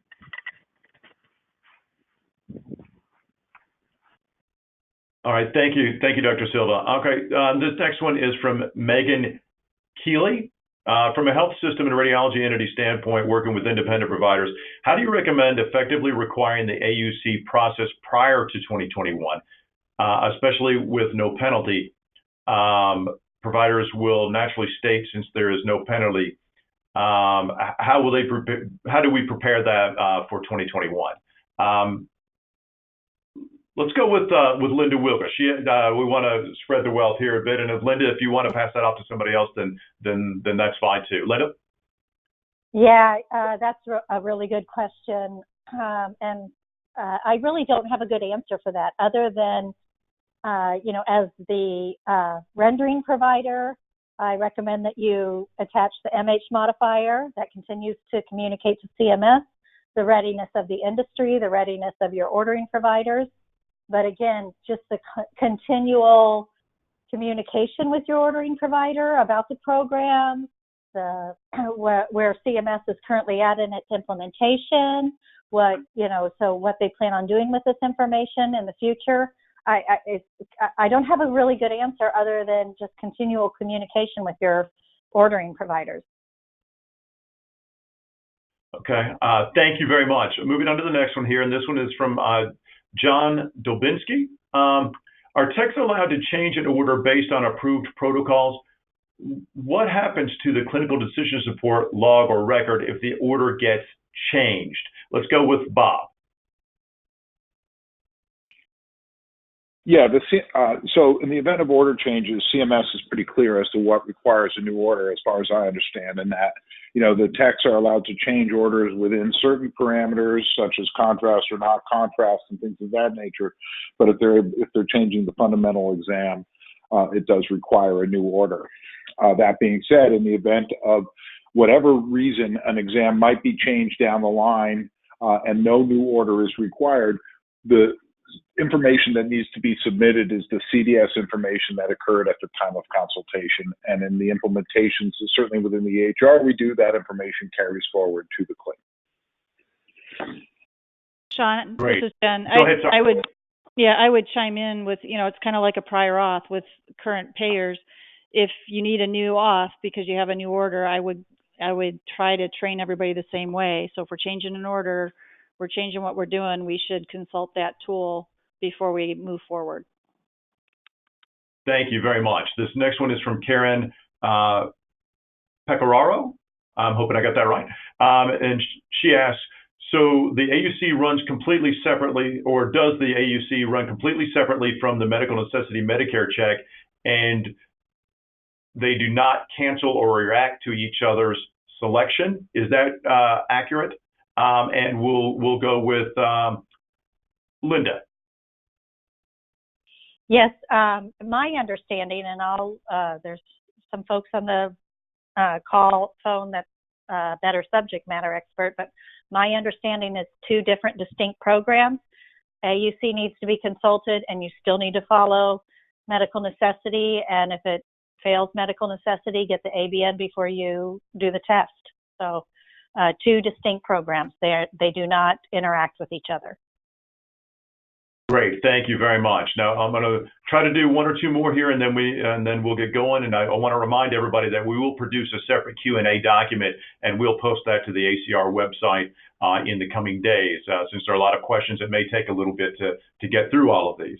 All right, thank you, Dr. Silva. Okay, this next one is from Megan Keeley. From a health system and radiology entity standpoint, working with independent providers, how do you recommend effectively requiring the AUC process prior to 2021, especially with no penalty? Providers will naturally state, since there is no penalty, how do we prepare that for 2021? Let's go with Linda Wilker. We want to spread the wealth here a bit, and if Linda, if you want to pass that off to somebody else, then that's fine too. Linda? Yeah, that's a really good question, and I really don't have a good answer for that, other than as the rendering provider, I recommend that you attach the MH modifier that continues to communicate to CMS, the readiness of the industry, the readiness of your ordering providers. But again, just the continual communication with your ordering provider about the program, where CMS is currently at in its implementation, so what they plan on doing with this information in the future. I don't have a really good answer other than just continual communication with your ordering providers. Okay, thank you very much. Moving on to the next one here, and this one is from John Dolbinski. Are techs allowed to change an order based on approved protocols? What happens to the clinical decision support log or record if the order gets changed? Let's go with Bob. Yeah, so in the event of order changes, CMS is pretty clear as to what requires a new order, as far as I understand, and that, the techs are allowed to change orders within certain parameters, such as contrast or not contrast and things of that nature. But if they're changing the fundamental exam, it does require a new order. That being said, in the event of whatever reason an exam might be changed down the line and no new order is required, the information that needs to be submitted is the CDS information that occurred at the time of consultation. And in the implementations, certainly within the EHR, we do, that information carries forward to the claim. Sean, Great. This is Jen. Go ahead, sorry. I would chime in with, it's kind of like a prior auth with current payers. If you need a new auth because you have a new order, I would try to train everybody the same way. So if we're changing an order, we're changing what we're doing, we should consult that tool before we move forward. Thank you very much. This next one is from Karen Pecoraro. I'm hoping I got that right. And she asks, so the AUC runs completely separately, or does the AUC run completely separately from the medical necessity Medicare check, and they do not cancel or react to each other's selection? Is that accurate? And we'll go with Linda. Yes, my understanding, and there's some folks on the phone that are subject matter expert, but my understanding is two different distinct programs. AUC needs to be consulted, and you still need to follow medical necessity, and if it fails medical necessity, get the ABN before you do the test. So two distinct programs. They do not interact with each other. Great, thank you very much. Now I'm going to try to do one or two more here, and then we'll get going. And I want to remind everybody that we will produce a separate Q&A document, and we'll post that to the ACR website in the coming days. Since there are a lot of questions, it may take a little bit to get through all of these.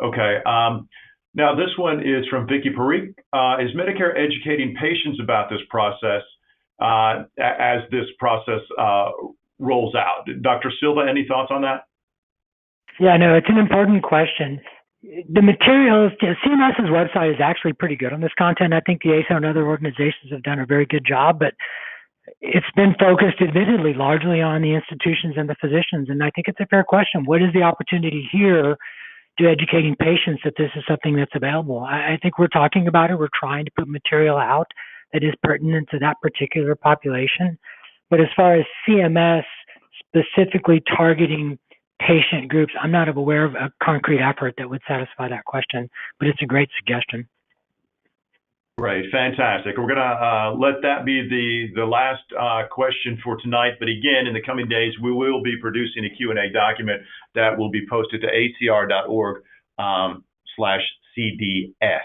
Okay. Now this one is from Vicky Parikh. Is Medicare educating patients about this process as this process rolls out? Dr. Silva, any thoughts on that? Yeah, no, it's an important question. The materials, CMS's website is actually pretty good on this content. I think the ACR and other organizations have done a very good job, but it's been focused admittedly largely on the institutions and the physicians. And I think it's a fair question. What is the opportunity here to educating patients that this is something that's available? I think we're talking about it. We're trying to put material out that is pertinent to that particular population. But as far as CMS specifically targeting patient groups, I'm not aware of a concrete effort that would satisfy that question, but it's a great suggestion. Great, fantastic. We're going to let that be the last question for tonight. But again, in the coming days, we will be producing a Q&A document that will be posted to acr.org/CDS.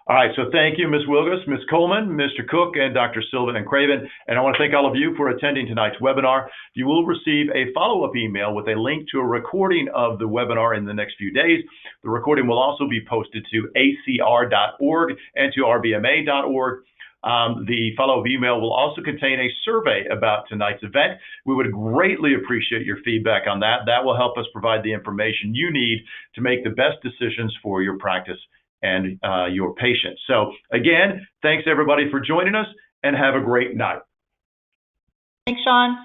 All right, so thank you, Ms. Wilgus, Ms. Coleman, Mr. Cook, and Dr. Silva and Craven. And I want to thank all of you for attending tonight's webinar. You will receive a follow-up email with a link to a recording of the webinar in the next few days. The recording will also be posted to acr.org and to rbma.org. The follow-up email will also contain a survey about tonight's event. We would greatly appreciate your feedback on that. That will help us provide the information you need to make the best decisions for your practice and your patients. So again, thanks everybody for joining us, and have a great night. Thanks, Sean.